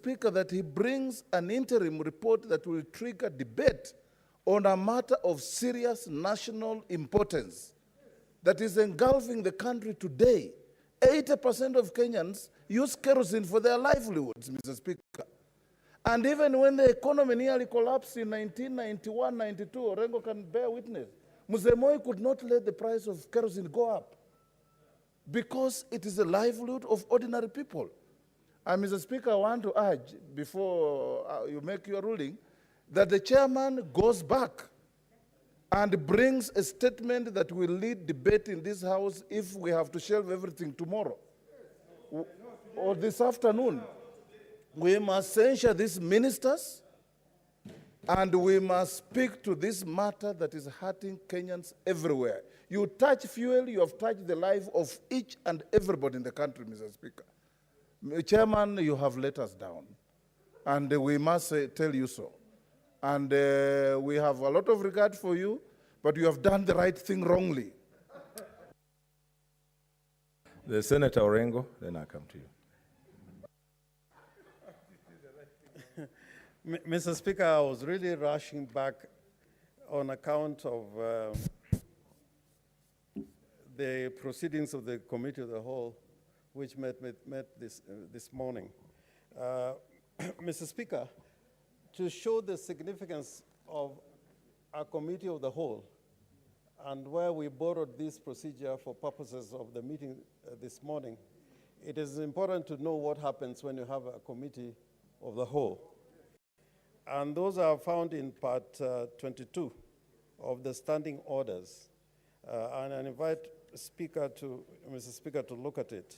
Speaker, that he brings an interim report that will trigger debate on a matter of serious national importance that is engulfing the country today. 80% of Kenyans use kerosene for their livelihoods, Mr. Speaker. And even when the economy nearly collapsed in 1991-92, Orengo can bear witness, Mzee Moi could not let the price of kerosene go up because it is the livelihood of ordinary people. And Mr. Speaker, I want to urge, before you make your ruling, that the chairman goes back and brings a statement that will lead debate in this House if we have to shelve everything tomorrow or this afternoon. We must censure these ministers, and we must speak to this matter that is hurting Kenyans everywhere. You touch fuel, you have touched the life of each and everybody in the country, Mr. Speaker. Chairman, you have let us down, and we must tell you so. And we have a lot of regard for you, but you have done the right thing wrongly. The Senator Orengo, then I come to you. Mr. Speaker, I was really rushing back on account of the proceedings of the Committee of the Whole, which met this morning. Mr. Speaker, to show the significance of a Committee of the Whole and where we borrowed this procedure for purposes of the meeting this morning, it is important to know what happens when you have a Committee of the Whole. And those are found in part 22 of the standing orders. And I invite Mr. Speaker to look at it.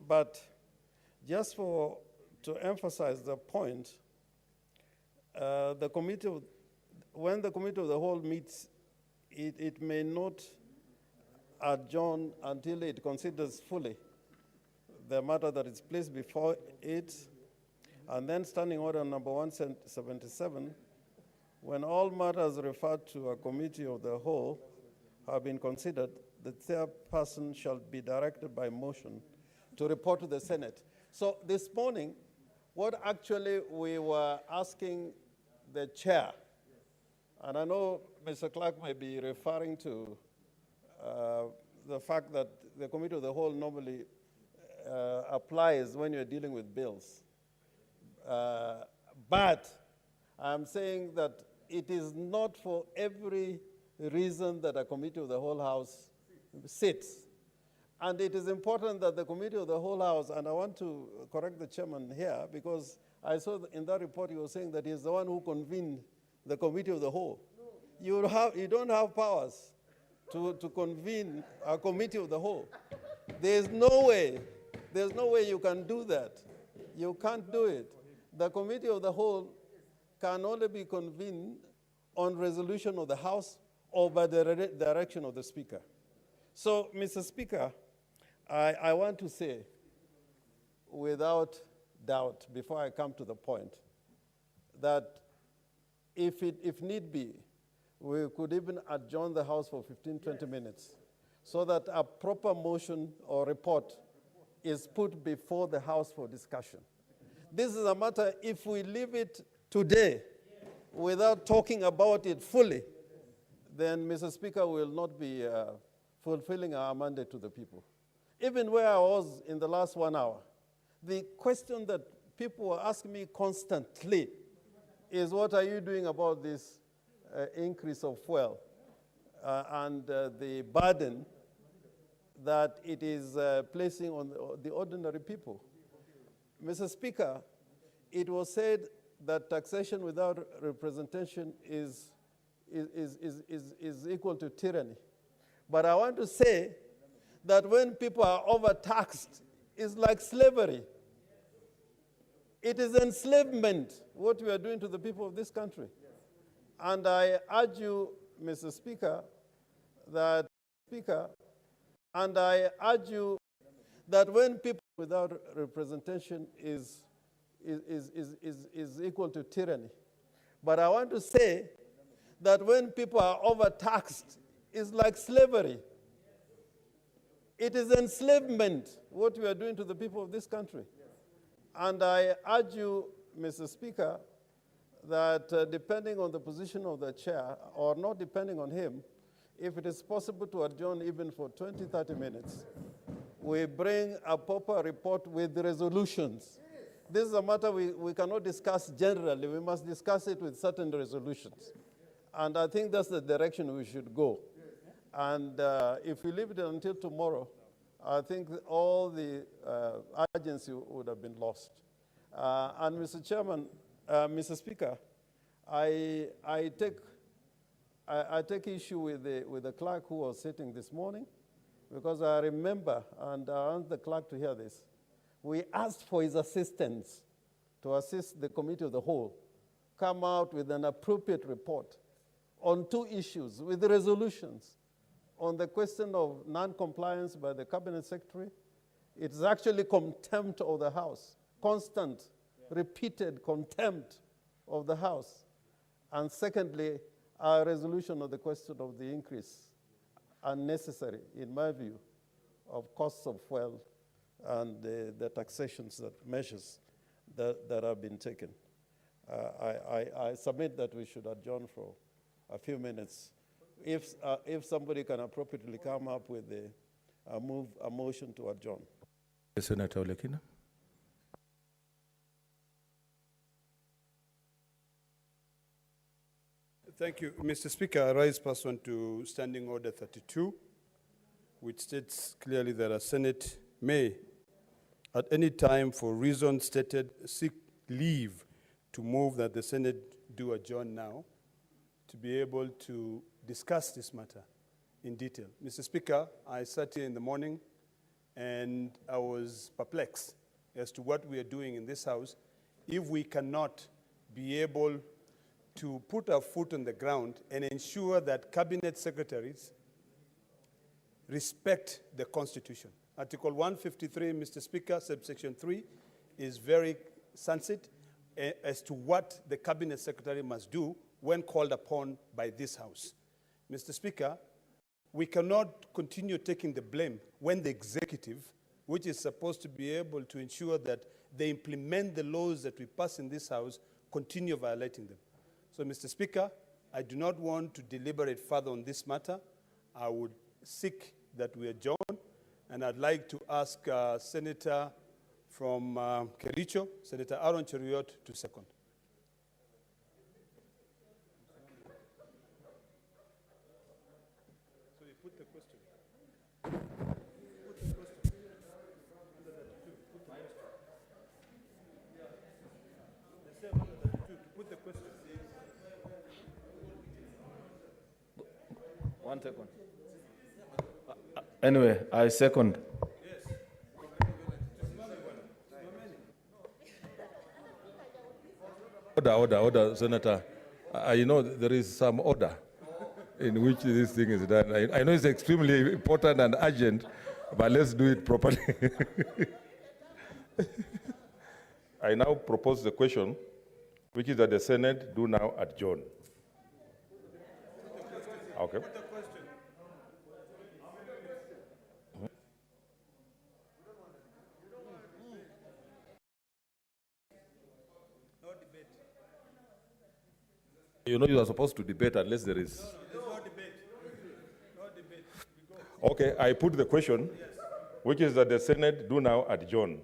But just to emphasize the point, when the Committee of the Whole meets, it may not adjourn until it considers fully the matter that is placed before it. And then standing order number 177, when all matters referred to a Committee of the Whole have been considered, the third person shall be directed by motion to report to the Senate. So this morning, what actually we were asking the chair, and I know Mr. Clark may be referring to the fact that the Committee of the Whole normally applies when you're dealing with bills. But I'm saying that it is not for every reason that a Committee of the Whole House sits. And it is important that the Committee of the Whole House, and I want to correct the chairman here, because I saw in that report he was saying that he's the one who convened the Committee of the Whole. You don't have powers to convene a Committee of the Whole. There's no way you can do that. You can't do it. The Committee of the Whole can only be convened on resolution of the House or by the direction of the Speaker. So, Mr. Speaker, I want to say, without doubt, before I come to the point, that if need be, we could even adjourn the House for 15, 20 minutes so that a proper motion or report is put before the House for discussion. This is a matter, if we leave it today without talking about it fully, then, Mr. Speaker, we will not be fulfilling our mandate to the people. Even where I was in the last 1 hour, the question that people were asking me constantly is, what are you doing about this increase of fuel and the burden that it is placing on the ordinary people? Mr. Speaker, it was said that taxation without representation is equal to tyranny. But I want to say that when people are overtaxed, it's like slavery. It is enslavement, what we are doing to the people of this country. And I urge you, Mr. Speaker, that when people without representation is equal to tyranny. But I want to say that when people are overtaxed, it's like slavery. It is enslavement, what we are doing to the people of this country. And I urge you, Mr. Speaker, that depending on the position of the chair, or not depending on him, if it is possible to adjourn even for 20, 30 minutes, we bring a proper report with resolutions. This is a matter we cannot discuss generally. We must discuss it with certain resolutions. And I think that's the direction we should go. And if we leave it until tomorrow, I think all the urgency would have been lost. And Mr. Chairman, Mr. Speaker, I take issue with the clerk who was sitting this morning, because I remember, and I want the clerk to hear this, we asked for his assistance to assist the Committee of the Whole, come out with an appropriate report on 2 issues with the resolutions. On the question of non-compliance by the Cabinet Secretary, it's actually contempt of the House, constant, repeated contempt of the House. And secondly, a resolution of the question of the increase, unnecessary, in my view, of costs of fuel and the taxations, that measures that have been taken. I submit that we should adjourn for a few minutes. If somebody can appropriately come up with a motion to adjourn. Senator Olekina. Thank you, Mr. Speaker. I rise pursuant to Standing Order 32, which states clearly that a Senate may, at any time for reasons stated, seek leave to move that the Senate do adjourn now to be able to discuss this matter in detail. Mr. Speaker, I sat here in the morning and I was perplexed as to what we are doing in this House if we cannot be able to put our foot on the ground and ensure that cabinet secretaries respect the Constitution. Article 153, Mr. Speaker, subsection 3, is very succinct as to what the cabinet secretary must do when called upon by this House. Mr. Speaker, we cannot continue taking the blame when the executive, which is supposed to be able to ensure that they implement the laws that we pass in this House, continue violating them. So, Mr. Speaker, I do not want to deliberate further on this matter. I would seek that we adjourn, and I'd like to ask Senator from Kericho, Senator Aaron Cheruiyot, to second. So you put the question. Put the question. 1 second. Anyway, I second. Order, Senator. You know, there is some order in which this thing is done. I know it's extremely important and urgent, but let's do it properly. I now propose the question, which is that the Senate do now adjourn. Okay. You know, you are supposed to debate unless there is. No debate. No debate. Okay, I put the question, which is that the Senate do now adjourn.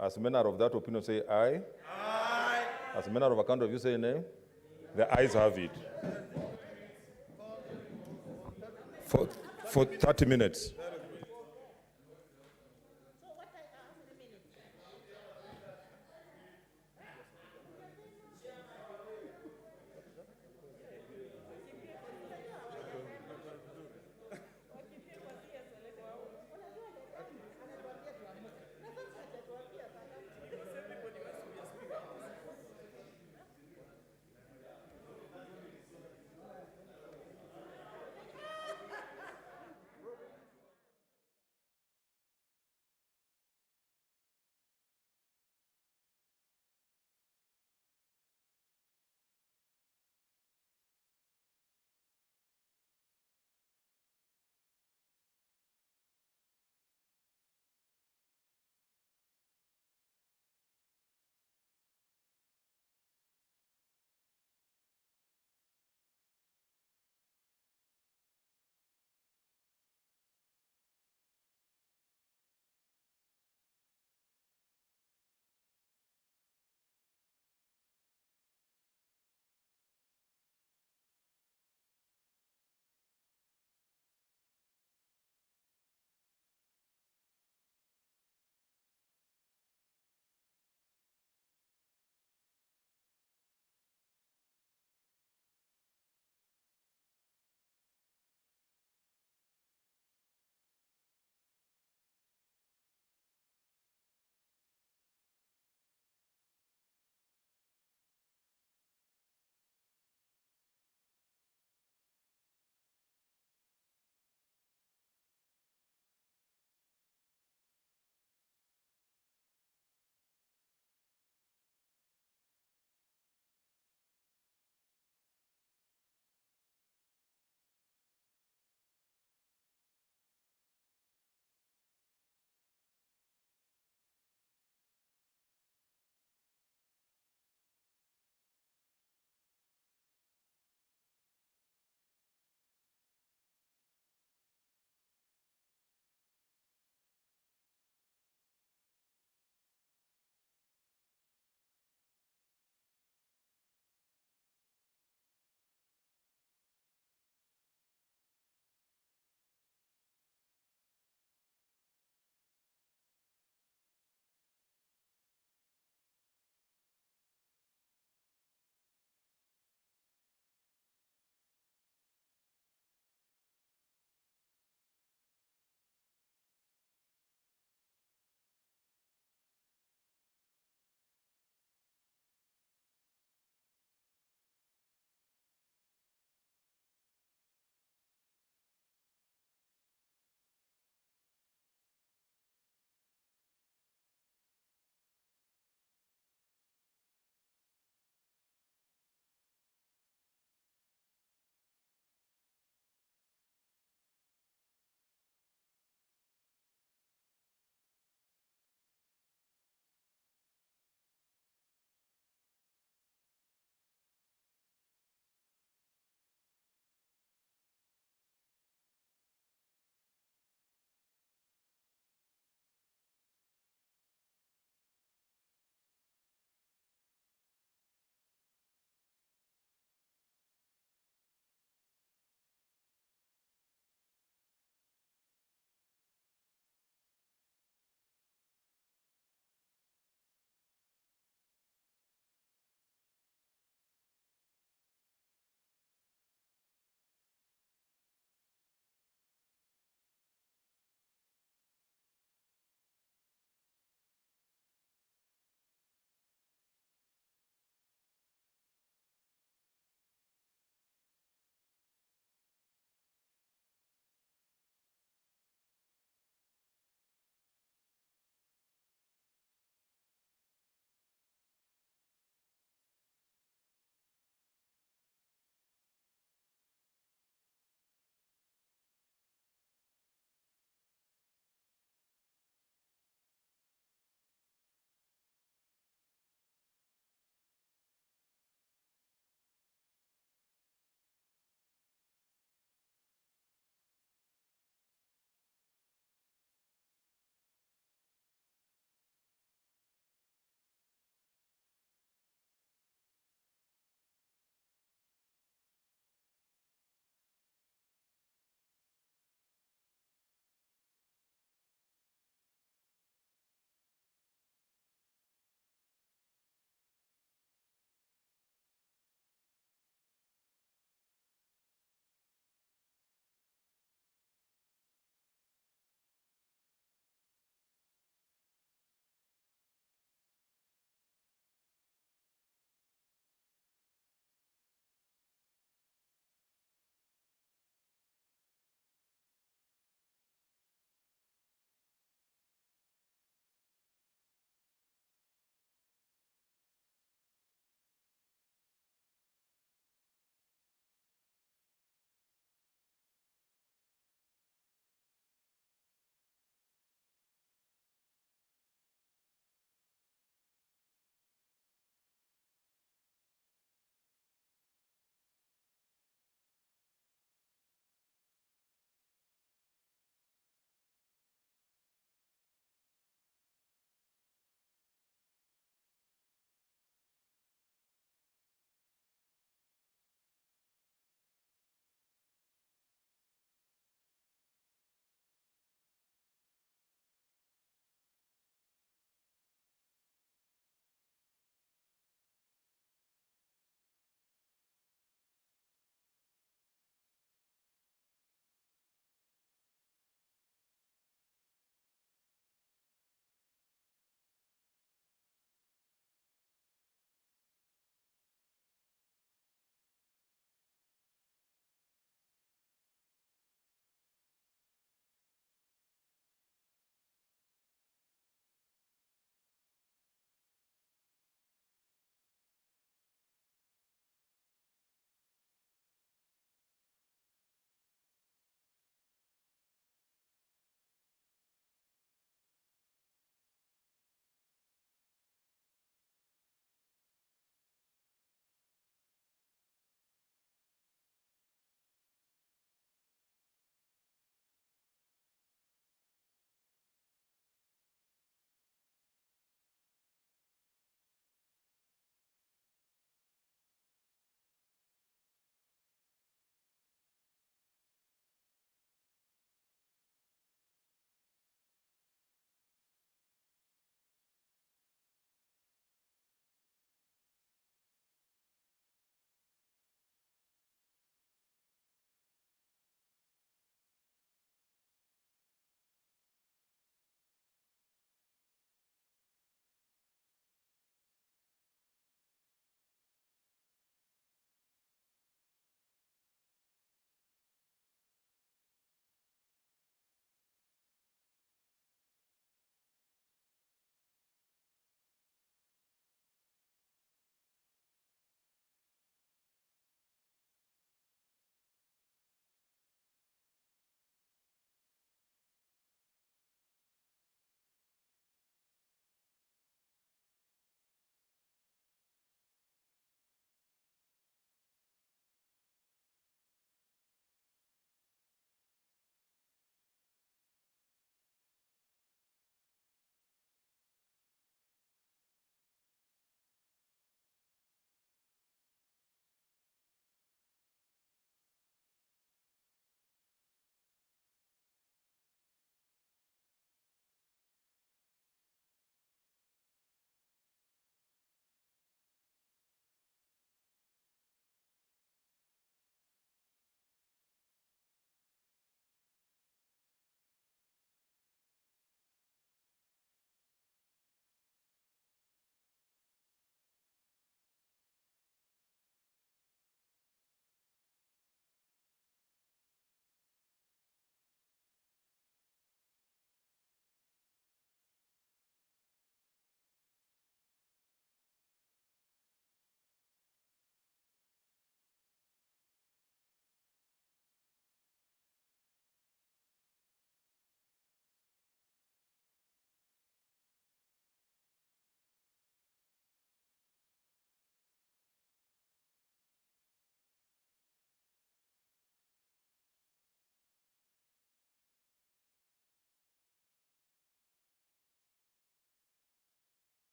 As manner of that opinion say aye. Aye. As manner of account of you say nay. The ayes have it. For 30 minutes.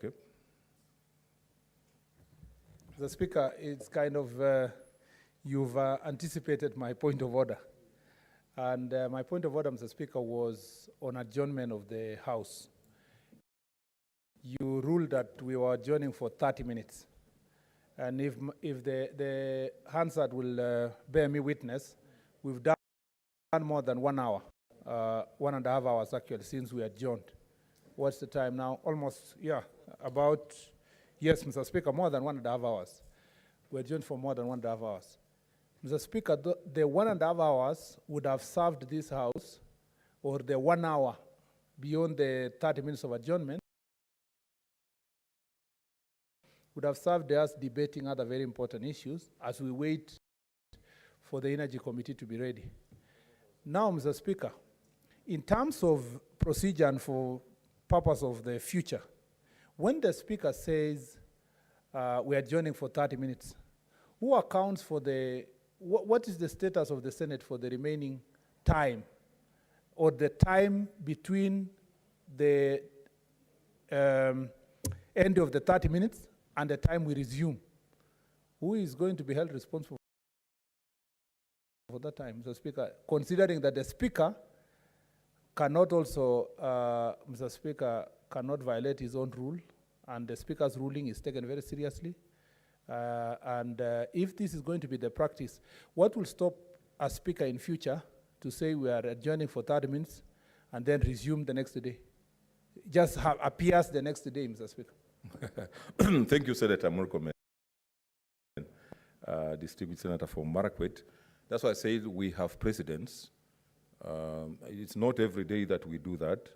Okay. Mr. Speaker, it's kind of, you've anticipated my point of order. And my point of order, Mr. Speaker, was on adjournment of the House. You ruled that we were adjourning for 30 minutes. And if the Hansard will bear me witness, we've done more than 1 hour, 1.5 hours actually, since we adjourned. What's the time now? Almost, about, yes, Mr. Speaker, more than 1.5 hours. We adjourned for more than 1.5 hours. Mr. Speaker, the 1.5 hours would have served this House, or the 1 hour beyond the 30 minutes of adjournment, would have served us debating other very important issues as we wait for the Energy Committee to be ready. Now, Mr. Speaker, in terms of procedure and for purpose of the future, when the Speaker says we are adjourning for 30 minutes, who accounts for the, what is the status of the Senate for the remaining time, or the time between the end of the 30 minutes and the time we resume? Who is going to be held responsible for that time, Mr. Speaker, considering that the Speaker cannot also, Mr. Speaker, cannot violate his own rule, and the Speaker's ruling is taken very seriously. If this is going to be the practice, what will stop a Speaker in future to say we are adjourning for 30 minutes and then resume the next day? Just appears the next day, Mr. Speaker. Thank you, Senator Murkomen, Distinguished Senator from Marakwet. That's why I said we have precedents. It's not every day that we do that,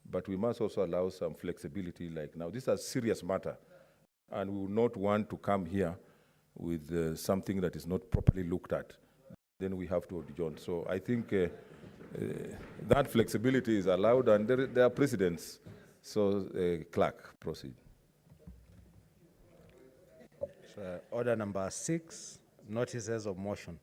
but we must also allow some flexibility. Like now, this is a serious matter, and we will not want to come here with something that is not properly looked at. Then we have to adjourn. So I think that flexibility is allowed, and there are precedents. So, Clerk, proceed. Order number 6, notices of motion.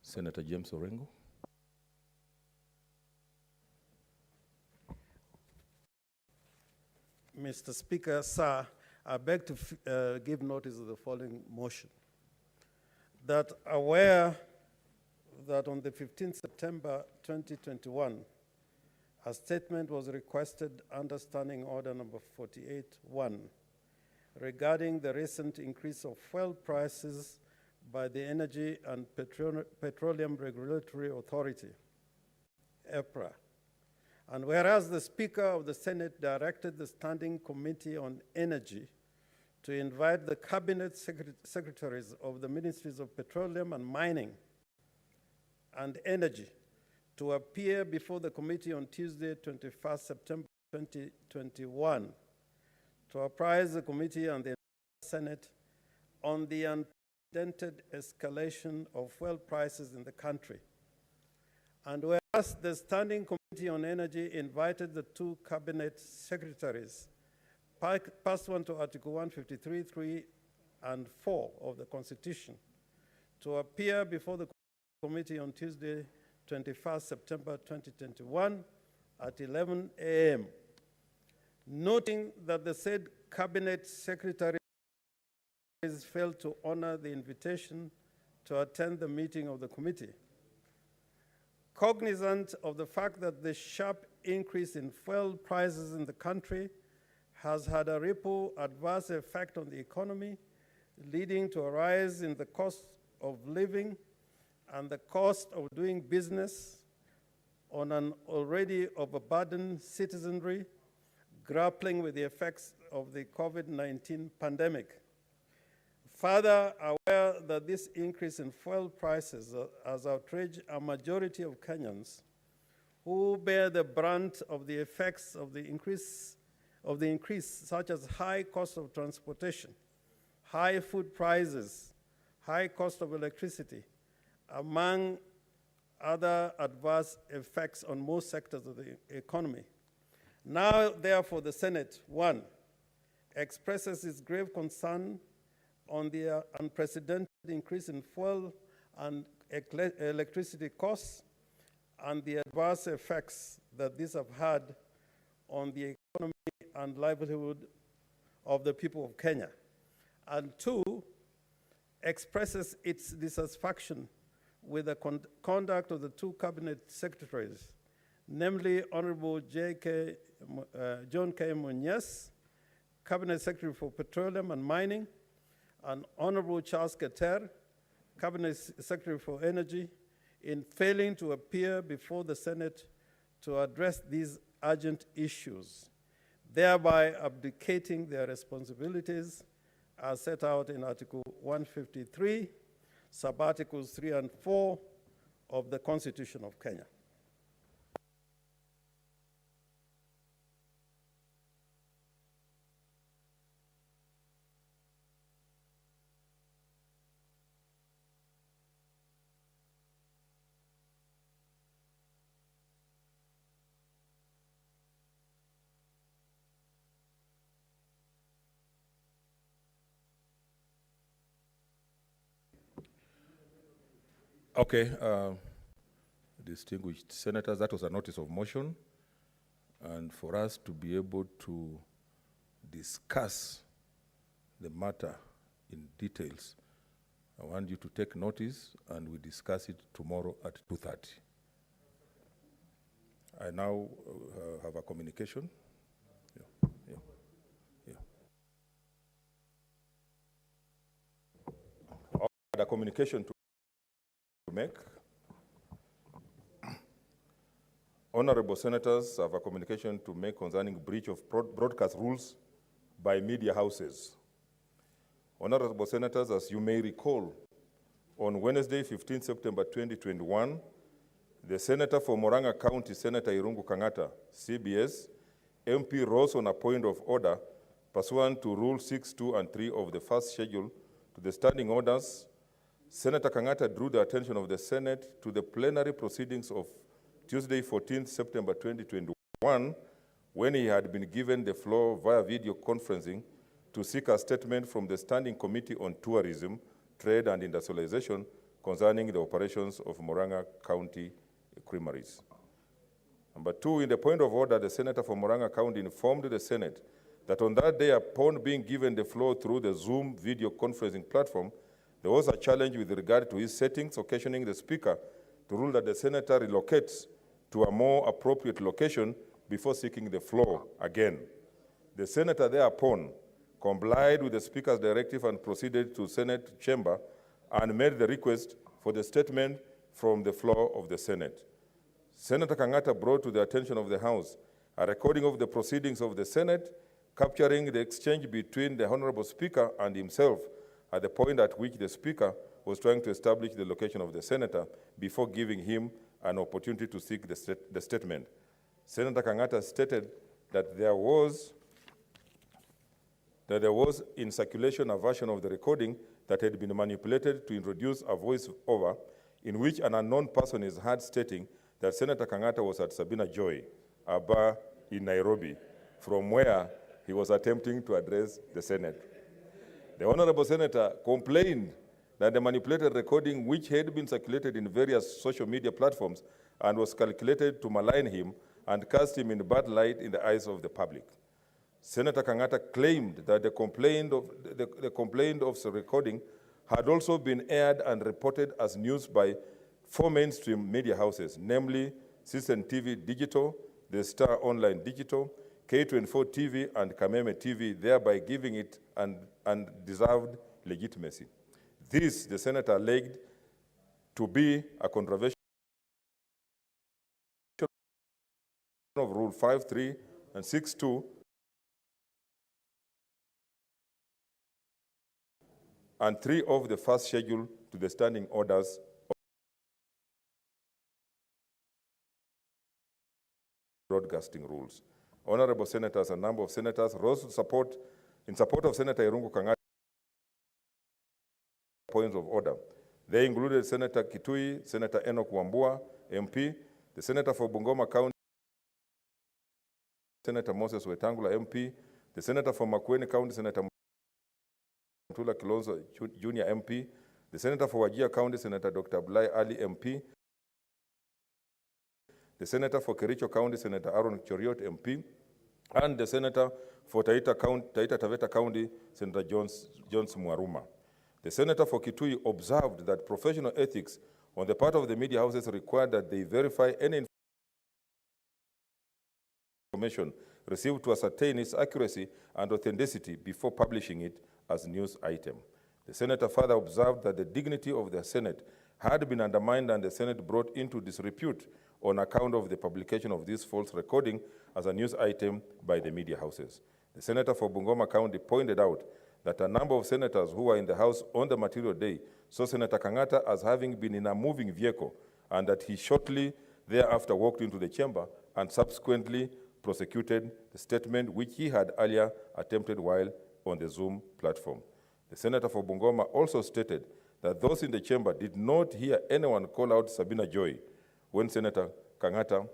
Senator James Orengo. Mr. Speaker, sir, I beg to give notice of the following motion. That aware that on the 15th September 2021, a statement was requested under Standing Order number 48-1 regarding the recent increase of fuel prices by the Energy and Petroleum Regulatory Authority, EPRA. And whereas the Speaker of the Senate directed the Standing Committee on Energy to invite the Cabinet Secretaries of the Ministries of Petroleum and Mining and Energy to appear before the committee on Tuesday, 21st September 2021, to apprise the committee and the Senate on the unprecedented escalation of fuel prices in the country. And whereas the Standing Committee on Energy invited the two Cabinet Secretaries, pursuant to Article 153(3) and 4 of the Constitution, to appear before the committee on Tuesday, 21st September 2021 at 11 a.m., noting that the said Cabinet Secretaries failed to honor the invitation to attend the meeting of the committee. Cognizant of the fact that the sharp increase in fuel prices in the country has had a ripple adverse effect on the economy, leading to a rise in the cost of living and the cost of doing business on an already overburdened citizenry grappling with the effects of the COVID-19 pandemic. Further, aware that this increase in fuel prices has outraged a majority of Kenyans who bear the brunt of the effects of the increase, such as high cost of transportation, high food prices, high cost of electricity, among other adverse effects on most sectors of the economy. Now, therefore, the Senate, 1, expresses its grave concern on the unprecedented increase in fuel and electricity costs, and the adverse effects that these have had on the economy and livelihood of the people of Kenya. And two, expresses its dissatisfaction with the conduct of the two cabinet secretaries, namely Honorable John K. Munyes, Cabinet Secretary for Petroleum and Mining, and Honorable Charles Keter, Cabinet Secretary for Energy, in failing to appear before the Senate to address these urgent issues, thereby abdicating their responsibilities as set out in Article 153, sub-articles 3 and 4 of the Constitution of Kenya. Okay, distinguished senators, that was a notice of motion. And for us to be able to discuss the matter in details, I want you to take notice and we discuss it tomorrow at 2:30. I now have a communication. A communication to make. Honorable senators have a communication to make concerning breach of broadcast rules by media houses. Honorable senators, as you may recall, on Wednesday, 15 September 2021, the Senator for Murang'a County, Senator Irungu Kang'ata, CBS, MP, rose on a point of order pursuant to Rule 6, 2, and 3 of the first schedule to the standing orders. Senator Kang'ata drew the attention of the Senate to the plenary proceedings of Tuesday, 14th September 2021, when he had been given the floor via video conferencing to seek a statement from the Standing Committee on Tourism, Trade and Industrialization concerning the operations of Murang'a County creameries. Number two, in the point of order, the Senator for Murang'a County informed the Senate that on that day, upon being given the floor through the Zoom video conferencing platform, there was a challenge with regard to his settings, occasioning the Speaker to rule that the Senator relocates to a more appropriate location before seeking the floor again. The Senator thereupon complied with the Speaker's directive and proceeded to Senate chamber and made the request for the statement from the floor of the Senate. Senator Kang'ata brought to the attention of the House a recording of the proceedings of the Senate, capturing the exchange between the Honorable Speaker and himself at the point at which the Speaker was trying to establish the location of the Senator before giving him an opportunity to seek the statement. Senator Kang'ata stated that there was in circulation a version of the recording that had been manipulated to introduce a voice-over in which an unknown person is heard stating that Senator Kang'ata was at Sabina Joy, a bar in Nairobi, from where he was attempting to address the Senate. The Honorable Senator complained that the manipulated recording, which had been circulated in various social media platforms and was calculated to malign him and cast him in bad light in the eyes of the public. Senator Kang'ata claimed that the complaint of the recording had also been aired and reported as news by 4 mainstream media houses, namely Citizen TV Digital, The Star Online Digital, K24 TV, and Kameme TV, thereby giving it undeserved legitimacy. This, the Senator alleged to be a contravention of Rule 5.3 and 6.2 and 3 of the first schedule to the standing orders of broadcasting rules. Honorable senators, a number of senators rose in support of Senator Irungu Kang'ata points of order. They included Senator Kitui, Senator Enoch Wambua, MP, the Senator for Bungoma County, Senator Moses Wetangula, MP, the Senator for Makueni County, Senator Mutula Kilonzo, Junior MP, the Senator for Wajir County, Senator Dr. Blai Ali, MP, the Senator for Kericho County, Senator Aaron Choriot, MP, and the Senator for Taita Taveta County, Senator Jones Mwaruma. The Senator for Kitui observed that professional ethics on the part of the media houses required that they verify any information received to ascertain its accuracy and authenticity before publishing it as news item. The Senator further observed that the dignity of the Senate had been undermined and the Senate brought into disrepute on account of the publication of this false recording as a news item by the media houses. The Senator for Bungoma County pointed out that a number of senators who were in the House on the material day saw Senator Kangata as having been in a moving vehicle and that he shortly thereafter walked into the chamber and subsequently prosecuted the statement which he had earlier attempted while on the Zoom platform. The Senator for Bungoma also stated that those in the chamber did not hear anyone call out Sabina Joy when Senator Kangata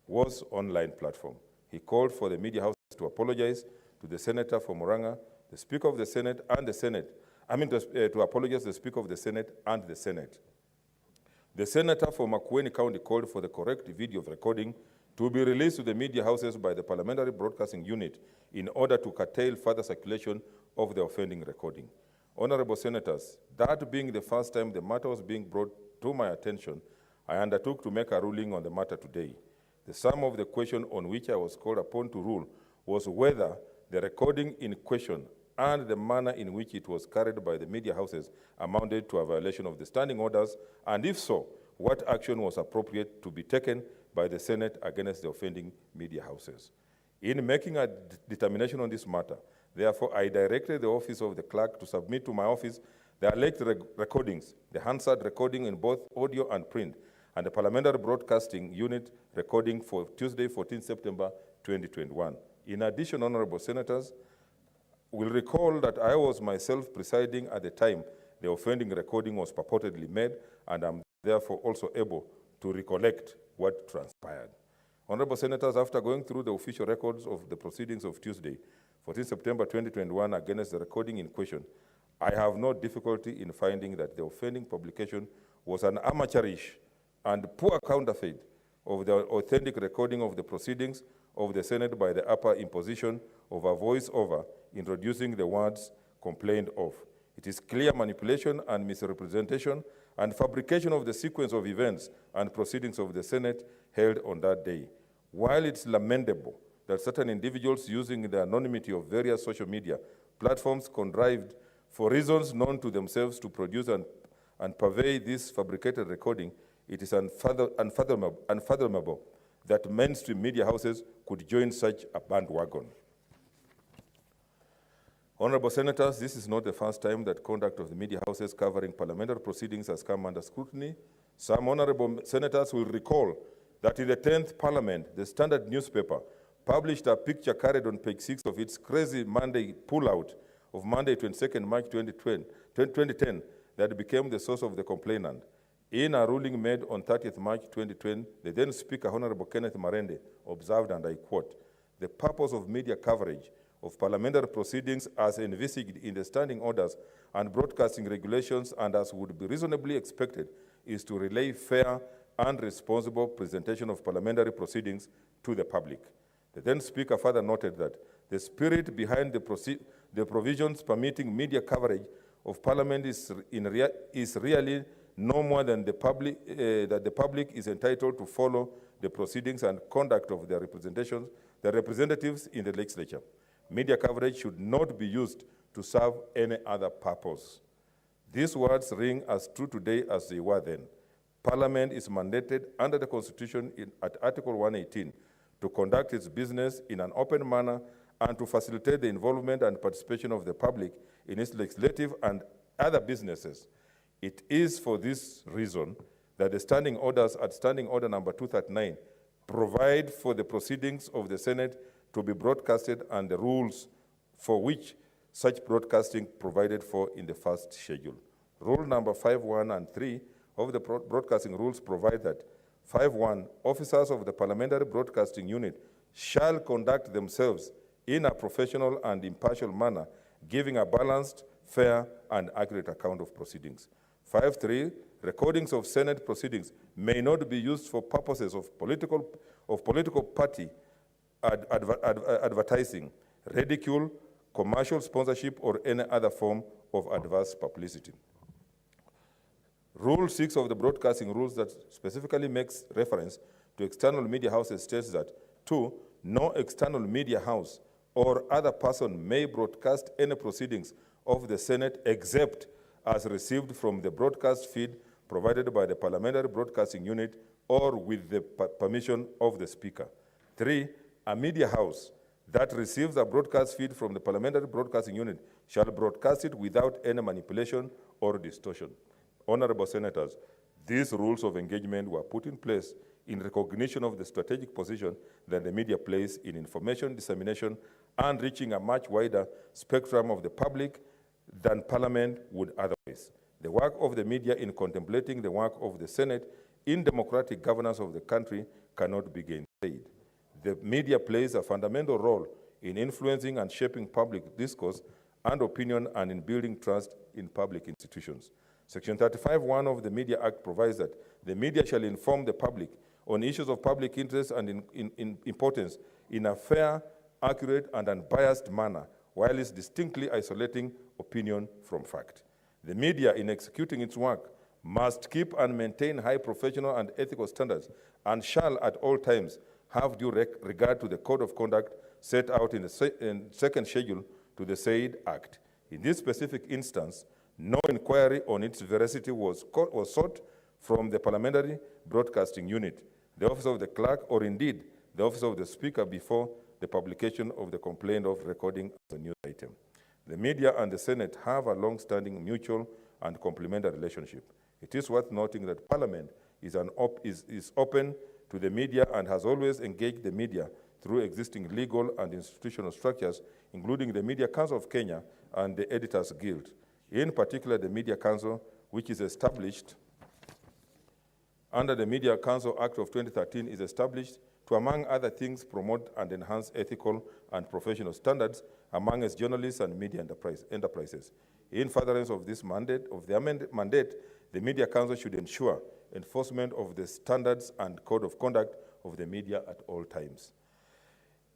was online platform. He called for the media houses to apologize to the Senator for Murang'a, the Speaker of the Senate, and the Senate. To apologize to the Speaker of the Senate and the Senate. The Senator for Makueni County called for the correct video of recording to be released to the media houses by the Parliamentary Broadcasting Unit in order to curtail further circulation of the offending recording. Honorable Senators, that being the first time the matter was being brought to my attention, I undertook to make a ruling on the matter today. The sum of the question on which I was called upon to rule was whether the recording in question and the manner in which it was carried by the media houses amounted to a violation of the standing orders, and if so, what action was appropriate to be taken by the Senate against the offending media houses. In making a determination on this matter, therefore, I directed the office of the clerk to submit to my office the alleged recordings, the Hansard recording in both audio and print, and the Parliamentary Broadcasting Unit recording for Tuesday, 14 September 2021. In addition, honorable senators will recall that I was myself presiding at the time the offending recording was purportedly made, and I'm therefore also able to recollect what transpired. Honorable senators, after going through the official records of the proceedings of Tuesday, 14 September 2021 against the recording in question, I have no difficulty in finding that the offending publication was an amateurish and poor counterfeit of the authentic recording of the proceedings of the Senate by the upper imposition of a voice-over introducing the words complained of. It is clear manipulation and misrepresentation and fabrication of the sequence of events and proceedings of the Senate held on that day. While it's lamentable that certain individuals using the anonymity of various social media platforms contrived for reasons known to themselves to produce and purvey this fabricated recording, it is unfathomable that mainstream media houses could join such a bandwagon. Honorable Senators, this is not the first time that conduct of the media houses covering parliamentary proceedings has come under scrutiny. Some honorable senators will recall that in the 10th Parliament, the Standard newspaper published a picture carried on page 6 of its crazy Monday pullout of Monday, 22nd March 2010 that became the source of the complainant. In a ruling made on 30th March 2020, the then Speaker, Honorable Kenneth Marende, observed, and I quote, "The purpose of media coverage of parliamentary proceedings as envisaged in the standing orders and broadcasting regulations and as would be reasonably expected is to relay fair and responsible presentation of parliamentary proceedings to the public." The then Speaker further noted that the spirit behind the provisions permitting media coverage of Parliament is really no more than that the public is entitled to follow the proceedings and conduct of their representatives in the legislature. Media coverage should not be used to serve any other purpose. These words ring as true today as they were then. Parliament is mandated under the Constitution at Article 118 to conduct its business in an open manner and to facilitate the involvement and participation of the public in its legislative and other businesses. It is for this reason that the standing orders at Standing Order number 239 provide for the proceedings of the Senate to be broadcasted and the rules for which such broadcasting provided for in the first schedule. Rule number 5.1 and 3 of the broadcasting rules provide that 5.1, officers of the Parliamentary Broadcasting Unit shall conduct themselves in a professional and impartial manner, giving a balanced, fair, and accurate account of proceedings. 5.3, recordings of Senate proceedings may not be used for purposes of political party advertising, ridicule, commercial sponsorship, or any other form of adverse publicity. Rule 6 of the broadcasting rules that specifically makes reference to external media houses states that, 2, no external media house or other person may broadcast any proceedings of the Senate except as received from the broadcast feed provided by the Parliamentary Broadcasting Unit or with the permission of the Speaker. 3, a media house that receives a broadcast feed from the Parliamentary Broadcasting Unit shall broadcast it without any manipulation or distortion. Honorable Senators, these rules of engagement were put in place in recognition of the strategic position that the media plays in information dissemination and reaching a much wider spectrum of the public than Parliament would otherwise. The work of the media in contemplating the work of the Senate in democratic governance of the country cannot be gainsaid. The media plays a fundamental role in influencing and shaping public discourse and opinion and in building trust in public institutions. Section 35(1) of the Media Act provides that the media shall inform the public on issues of public interest and in importance in a fair, accurate, and unbiased manner, while it's distinctly isolating opinion from fact. The media, in executing its work, must keep and maintain high professional and ethical standards and shall at all times have due regard to the code of conduct set out in the second schedule to the said Act. In this specific instance, no inquiry on its veracity was sought from the Parliamentary Broadcasting Unit, the Office of the Clerk, or indeed the Office of the Speaker before the publication of the complaint of recording as a news item. The media and the Senate have a long-standing mutual and complementary relationship. It is worth noting that Parliament is open to the media and has always engaged the media through existing legal and institutional structures, including the Media Council of Kenya and the Editors Guild. In particular, the Media Council, which is established under the Media Council Act of 2013, is established to, among other things, promote and enhance ethical and professional standards among its journalists and media enterprises. In furtherance of this mandate, the Media Council should ensure enforcement of the standards and code of conduct of the media at all times.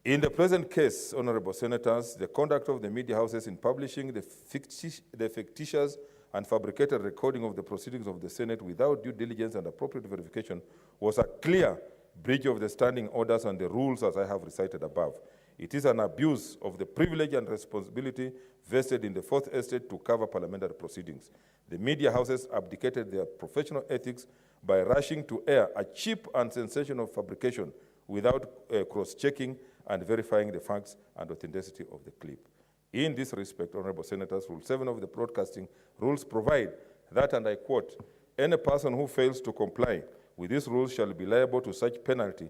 In the present case, Honorable Senators, the conduct of the media houses in publishing the fictitious and fabricated recording of the proceedings of the Senate without due diligence and appropriate verification was a clear breach of the standing orders and the rules as I have recited above. It is an abuse of the privilege and responsibility vested in the Fourth Estate to cover parliamentary proceedings. The media houses abdicated their professional ethics by rushing to air a cheap and sensational fabrication without cross-checking and verifying the facts and authenticity of the clip. In this respect, Honorable Senators, Rule 7 of the Broadcasting Rules provide that, and I quote, any person who fails to comply with these rules shall be liable to such penalty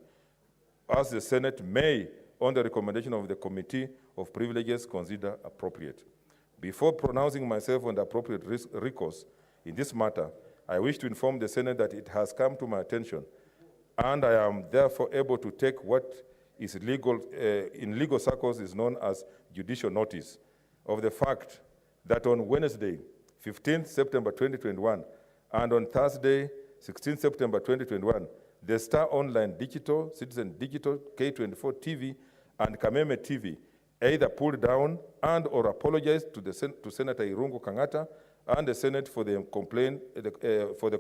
as the Senate may, on the recommendation of the Committee of Privileges, consider appropriate. Before pronouncing myself on the appropriate recourse in this matter, I wish to inform the Senate that it has come to my attention, and I am therefore able to take what is legal, in legal circles is known as judicial notice of the fact that on Wednesday, 15th September 2021, and on Thursday, 16th September 2021, the Star Online Digital, Citizen Digital, K24 TV, and Kameme TV either pulled down and or apologized to Senator Irungu Kangata and the Senate for the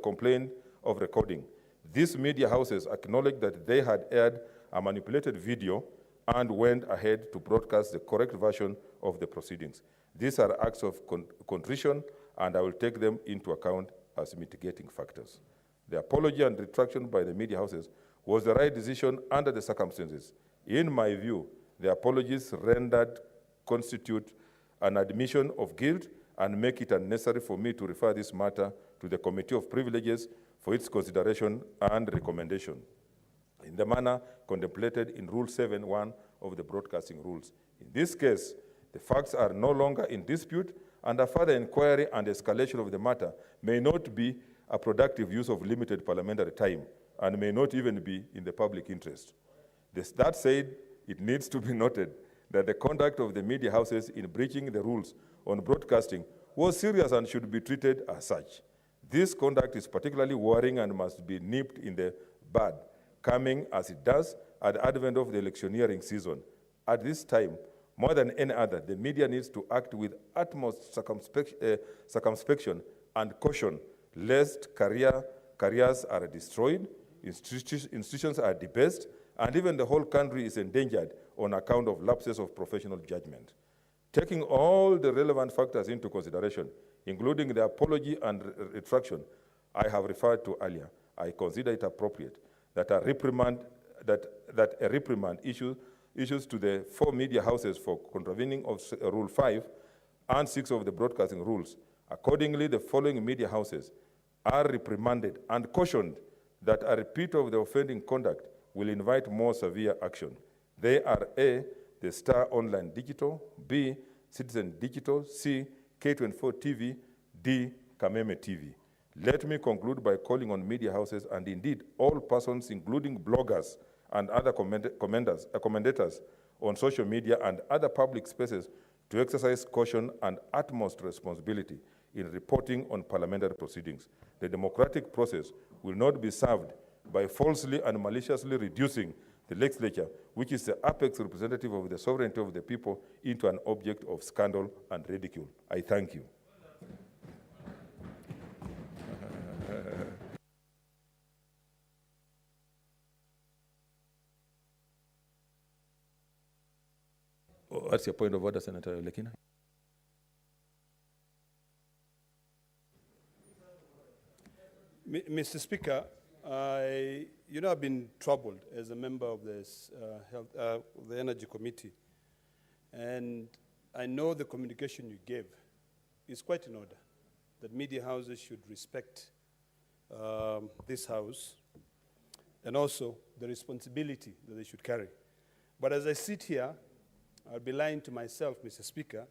complaint of recording. These media houses acknowledged that they had aired a manipulated video and went ahead to broadcast the correct version of the proceedings. These are acts of contrition, and I will take them into account as mitigating factors. The apology and retraction by the media houses was the right decision under the circumstances. In my view, the apologies rendered constitute an admission of guilt and make it unnecessary for me to refer this matter to the Committee of Privileges for its consideration and recommendation in the manner contemplated in Rule 7(1) of the Broadcasting Rules. In this case, the facts are no longer in dispute, and a further inquiry and escalation of the matter may not be a productive use of limited parliamentary time and may not even be in the public interest. That said, it needs to be noted that the conduct of the media houses in breaching the rules on broadcasting was serious and should be treated as such. This conduct is particularly worrying and must be nipped in the bud, coming as it does at the advent of the electioneering season. At this time, more than any other, the media needs to act with utmost circumspection and caution, lest careers are destroyed, institutions are debased, and even the whole country is endangered on account of lapses of professional judgment. Taking all the relevant factors into consideration, including the apology and retraction I have referred to earlier, I consider it appropriate that a reprimand issues to the 4 media houses for contravening of Rule 5 and 6 of the broadcasting rules. Accordingly, the following media houses are reprimanded and cautioned that a repeat of the offending conduct will invite more severe action. They are A, the Star Online Digital, B, Citizen Digital, C, K24 TV, D, Kameme TV. Let me conclude by calling on media houses and indeed all persons, including bloggers and other commentators on social media and other public spaces, to exercise caution and utmost responsibility in reporting on parliamentary proceedings. The democratic process will not be served by falsely and maliciously reducing the legislature, which is the apex representative of the sovereignty of the people, into an object of scandal and ridicule. I thank you. What's your point of order, Senator Lekina? Mr. Speaker, I've been troubled as a member of this the Energy Committee, and I know the communication you gave is quite in order, that media houses should respect this House and also the responsibility that they should carry. But as I sit here, I'll be lying to myself, Mr. Speaker,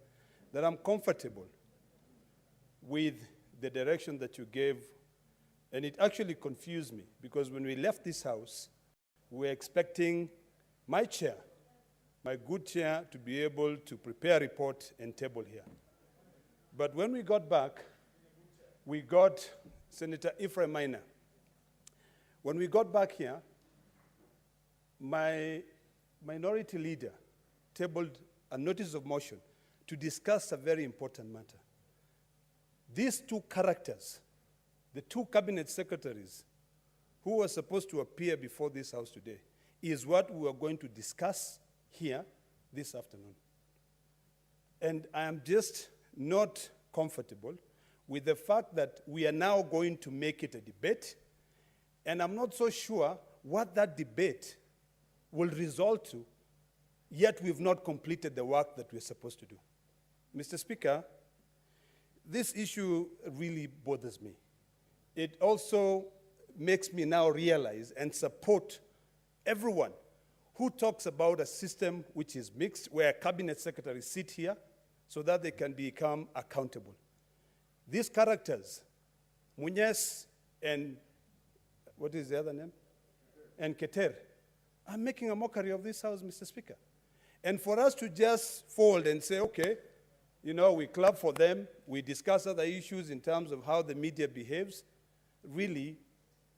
that I'm comfortable with the direction that you gave. And it actually confused me, because when we left this House, we were expecting my chair, my good chair, to be able to prepare a report and table here. But when we got back, we got Senator Ephraim Maina. When we got back here, my minority leader tabled a notice of motion to discuss a very important matter. These two characters, the 2 cabinet secretaries who were supposed to appear before this House today, is what we are going to discuss here this afternoon. And I am just not comfortable with the fact that we are now going to make it a debate, and I'm not so sure what that debate will result to, yet we've not completed the work that we're supposed to do. Mr. Speaker, this issue really bothers me. It also makes me now realize and support everyone who talks about a system which is mixed, where cabinet secretaries sit here so that they can become accountable. These characters, Muñez and what is the other name? And Keter, are making a mockery of this House, Mr. Speaker. And for us to just fold and say, okay, we clap for them, we discuss other issues in terms of how the media behaves, really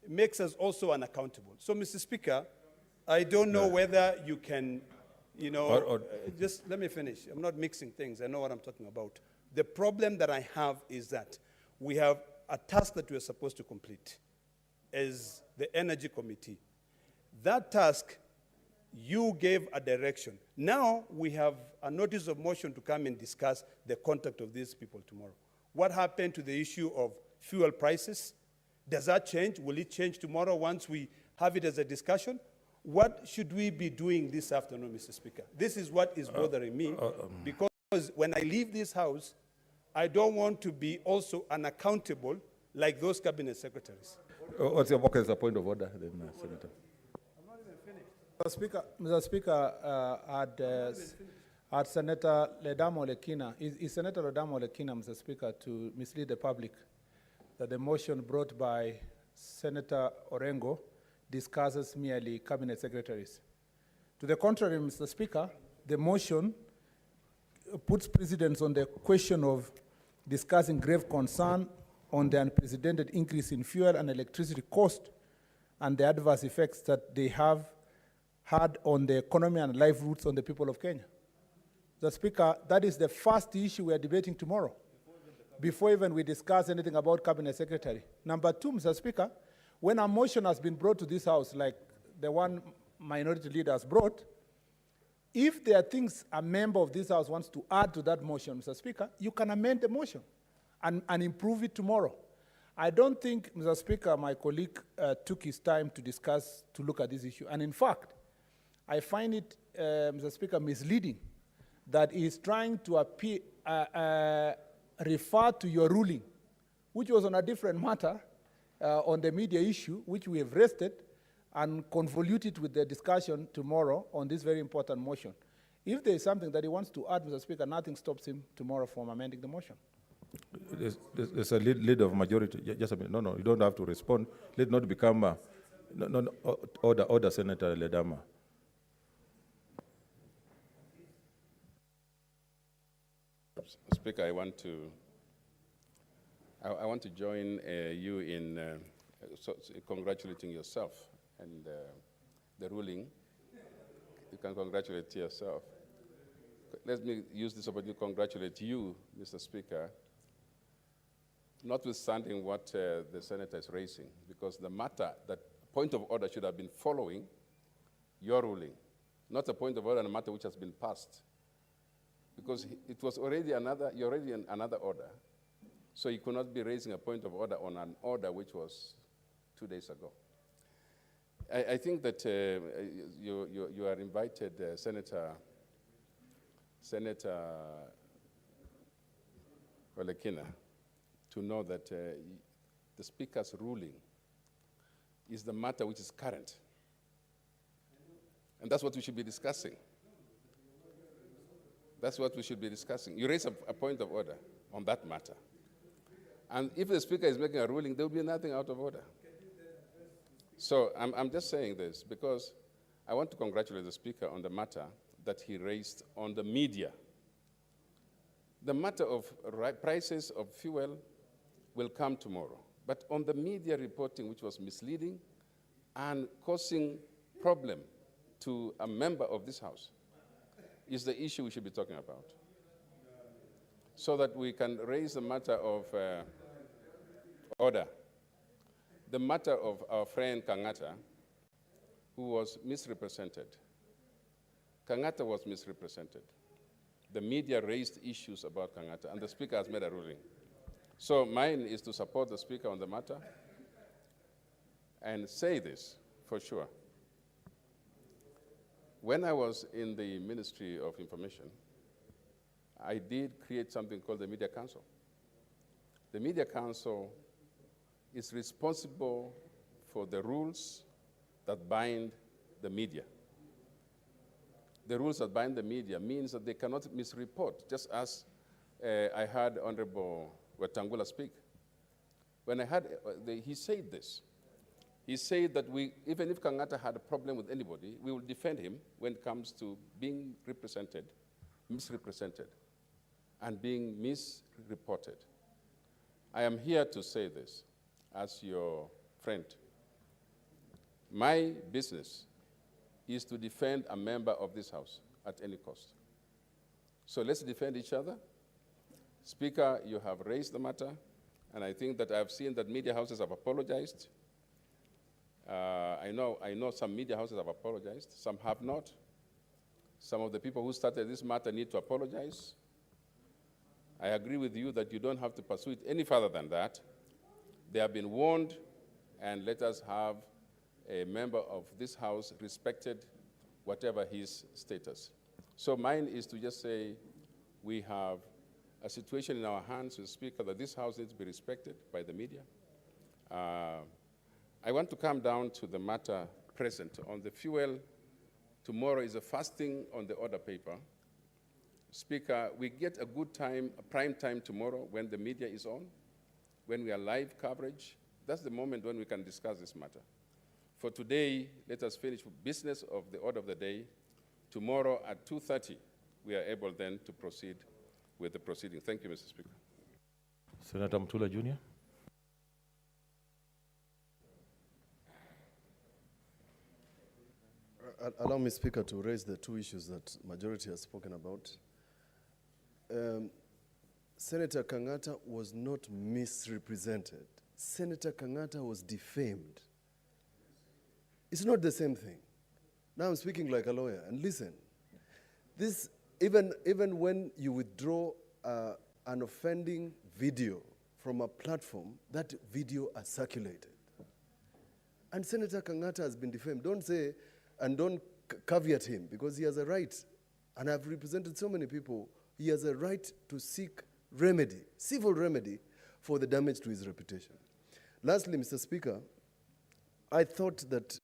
makes us also unaccountable. So, Mr. Speaker, I don't know whether you can, just let me finish. I'm not mixing things. I know what I'm talking about. The problem that I have is that we have a task that we're supposed to complete as the Energy Committee. That task, you gave a direction. Now we have a notice of motion to come and discuss the contact of these people tomorrow. What happened to the issue of fuel prices? Does that change? Will it change tomorrow once we have it as a discussion? What should we be doing this afternoon, Mr. Speaker? This is what is bothering me, because when I leave this House, I don't want to be also unaccountable like those cabinet secretaries. What's your point of order, then, Senator? Mr. Speaker, at Senator Ledamo Lekina, is Senator Ledamo Lekina, Mr. Speaker, to mislead the public that the motion brought by Senator Orengo discusses merely cabinet secretaries. To the contrary, Mr. Speaker, the motion puts precedence on the question of discussing grave concern on the unprecedented increase in fuel and electricity cost and the adverse effects that they have had on the economy and livelihoods on the people of Kenya. The Speaker, that is the first issue we are debating tomorrow, before even we discuss anything about Cabinet Secretary. Number two, Mr. Speaker, when a motion has been brought to this House, like the one minority leader has brought, if there are things a member of this House wants to add to that motion, Mr. Speaker, you can amend the motion and improve it tomorrow. I don't think, Mr. Speaker, my colleague took his time to look at this issue. And in fact, I find it, Mr. Speaker, misleading that he is trying to refer to your ruling, which was on a different matter, on the media issue, which we have raised it, and convolute it with the discussion tomorrow on this very important motion. If there is something that he wants to add, Mr. Speaker, nothing stops him tomorrow from amending the motion. There's a leader of majority. Just a minute. No, you don't have to respond. Let not become a... No, order, Senator Ledama. Speaker, I want to join you in congratulating yourself and the ruling. You can congratulate yourself. Let me use this opportunity to congratulate you, Mr. Speaker, notwithstanding what the Senator is raising, because the matter, that point of order should have been following your ruling, not a point of order on a matter which has been passed. Because it was already you're already in another order. So you could not be raising a point of order on an order which was 2 days ago. I think that you are invited, Senator Olekina, to know that the Speaker's ruling is the matter which is current. And that's what we should be discussing. That's what we should be discussing. You raise a point of order on that matter. And if the Speaker is making a ruling, there will be nothing out of order. So I'm just saying this because I want to congratulate the Speaker on the matter that he raised on the media. The matter of prices of fuel will come tomorrow. But on the media reporting, which was misleading and causing problem to a member of this House, is the issue we should be talking about, so that we can raise the matter of order. The matter of our friend Kangata, who was misrepresented. Kangata was misrepresented. The media raised issues about Kangata, and the Speaker has made a ruling. So mine is to support the Speaker on the matter and say this for sure. When I was in the Ministry of Information, I did create something called the Media Council. The Media Council is responsible for the rules that bind the media. The rules that bind the media means that they cannot misreport, just as I heard Honorable Wetangula speak. When I heard, he said this. He said that even if Kangata had a problem with anybody, we will defend him when it comes to being misrepresented, and being misreported. I am here to say this as your friend. My business is to defend a member of this House at any cost. So let's defend each other. Speaker, you have raised the matter, and I think that I've seen that media houses have apologized. I know some media houses have apologized, some have not. Some of the people who started this matter need to apologize. I agree with you that you don't have to pursue it any further than that. They have been warned, and let us have a member of this House respected, whatever his status. So mine is to just say we have a situation in our hands with the Speaker that this House needs to be respected by the media. I want to come down to the matter present. On the fuel, tomorrow is the first thing on the order paper. Speaker, we get a good time, a prime time tomorrow when the media is on, when we are live coverage. That's the moment when we can discuss this matter. For today, let us finish business of the order of the day. Tomorrow at 2:30, we are able then to proceed with the proceeding. Thank you, Mr. Speaker. Senator Mtula Jr. Allow me, Speaker, to raise the two issues that majority has spoken about. Senator Kangata was not misrepresented. Senator Kangata was defamed. It's not the same thing. Now I'm speaking like a lawyer, and listen. This, even when you withdraw an offending video from a platform, that video is circulated. And Senator Kangata has been defamed. Don't say, and don't caveat him, because he has a right, and I've represented so many people, he has a right to seek remedy, civil remedy, for the damage to his reputation. Lastly, Mr. Speaker, I thought that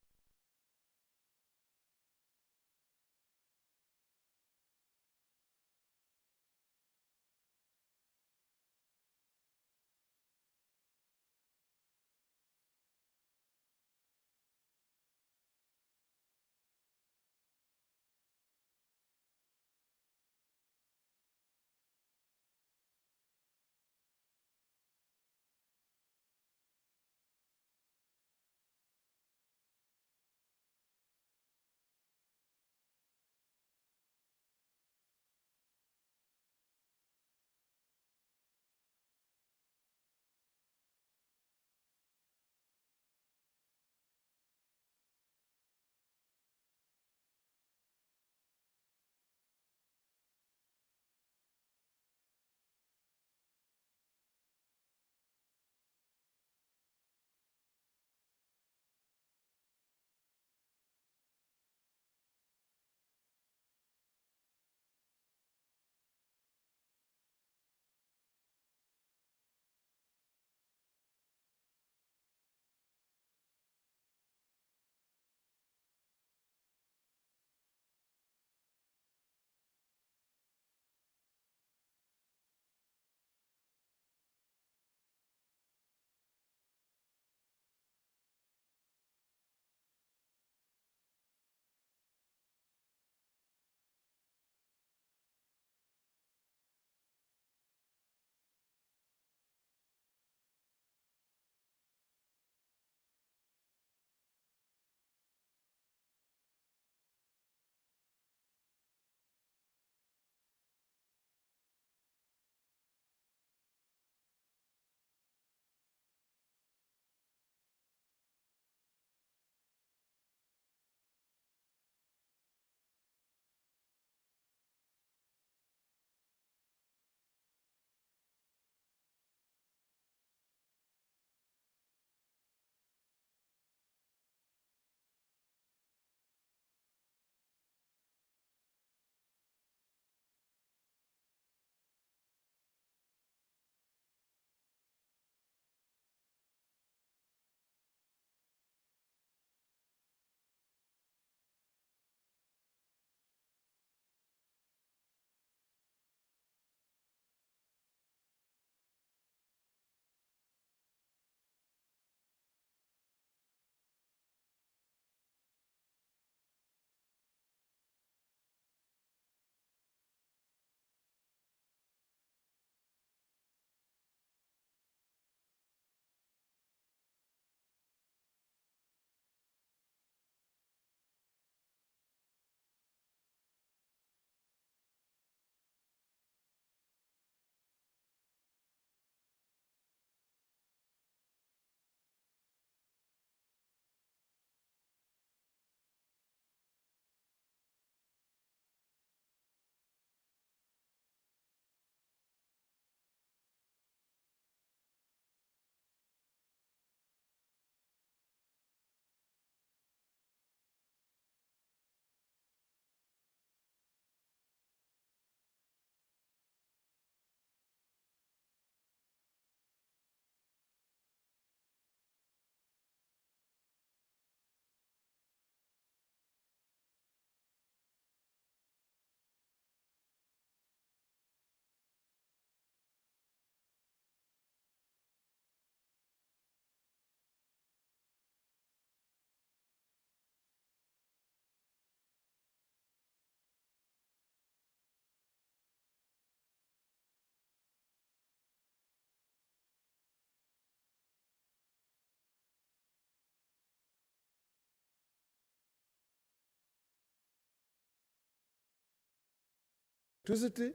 electricity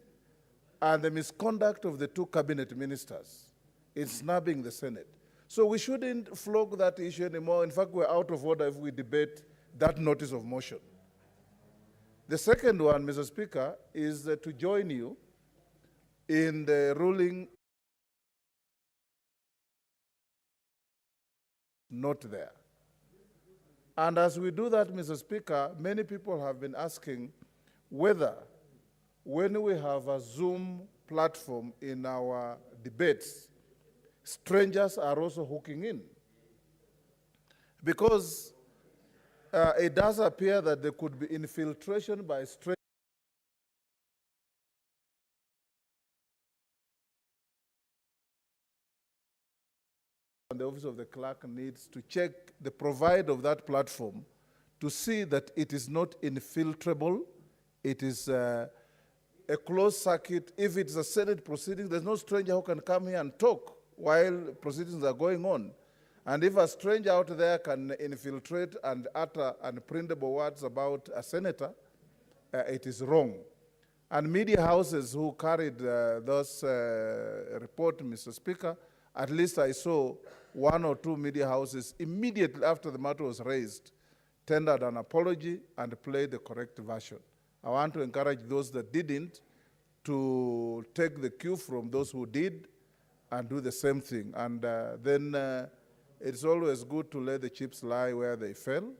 and the misconduct of the two cabinet ministers in snubbing the Senate. So we shouldn't flog that issue anymore. In fact, we're out of order if we debate that notice of motion. The second one, Mr. Speaker, is to join you in the ruling not there. And as we do that, Mr. Speaker, many people have been asking whether when we have a Zoom platform in our debates, strangers are also hooking in. Because it does appear that there could be infiltration by strangers. And the office of the clerk needs to check the provider of that platform to see that it is not infiltrable. It is a closed circuit. If it's a Senate proceeding, there's no stranger who can come here and talk while proceedings are going on. And if a stranger out there can infiltrate and utter unprintable words about a senator, it is wrong. And media houses who carried those reports, Mr. Speaker, at least I saw one or two media houses immediately after the matter was raised, tendered an apology and played the correct version. I want to encourage those that didn't to take the cue from those who did and do the same thing. And then it's always good to let the chips lie where they fell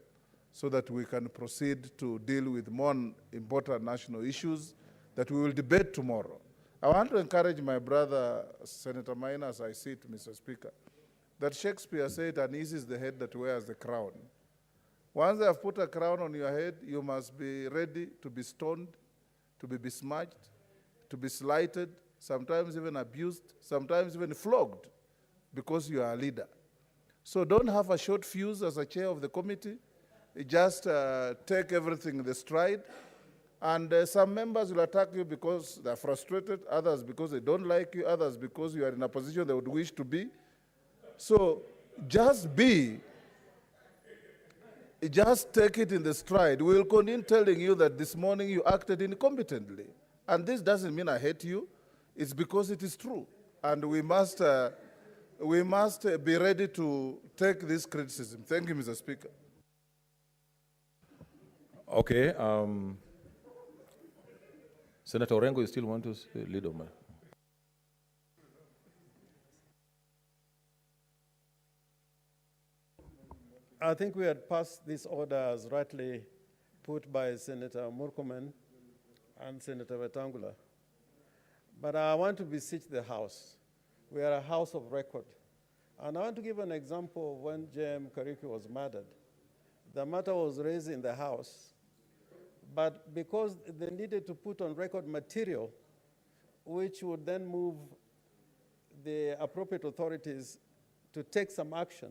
so that we can proceed to deal with more important national issues that we will debate tomorrow. I want to encourage my brother, Senator Maina, as I see it, Mr. Speaker, that Shakespeare said, "Uneasy is the head that wears the crown." Once they have put a crown on your head, you must be ready to be stoned, to be besmirched, to be slighted, sometimes even abused, sometimes even flogged, because you are a leader. So don't have a short fuse as a chair of the committee. Just take everything in the stride. And some members will attack you because they're frustrated, others because they don't like you, others because you are in a position they would wish to be. So just take it in the stride. We will continue telling you that this morning you acted incompetently. And this doesn't mean I hate you. It's because it is true. And we must be ready to take this criticism. Thank you, Mr. Speaker. Okay. Senator Orengo, you still want to lead on? I think we had passed this order as rightly put by Senator Murkomen and Senator Wetangula. But I want to beseech the House. We are a house of record. And I want to give an example of when J.M. Kariuki was murdered. The matter was raised in the House, but because they needed to put on record material, which would then move the appropriate authorities to take some action,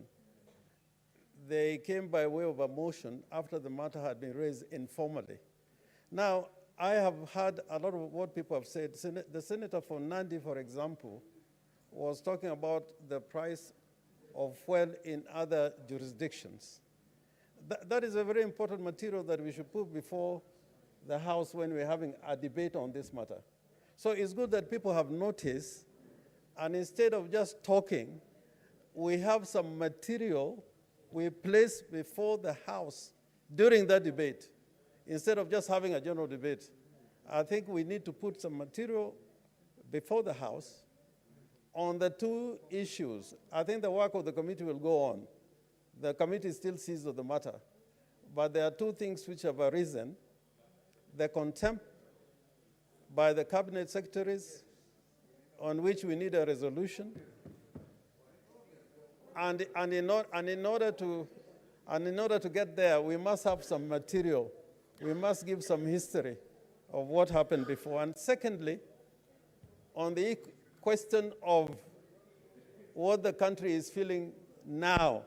they came by way of a motion after the matter had been raised informally. Now, I have heard a lot of what people have said. The senator from Nandi, for example, was talking about the price of fuel in other jurisdictions. That is a very important material that we should put before the House when we're having a debate on this matter. So it's good that people have noticed, and instead of just talking, we have some material we place before the House during that debate, instead of just having a general debate. I think we need to put some material before the House on the two issues. I think the work of the committee will go on. The committee still sees of the matter. But there are two things which have arisen: the contempt by the cabinet secretaries, on which we need a resolution. And in order to get there, we must have some material. We must give some history of what happened before. And secondly, on the question of what the country is feeling now,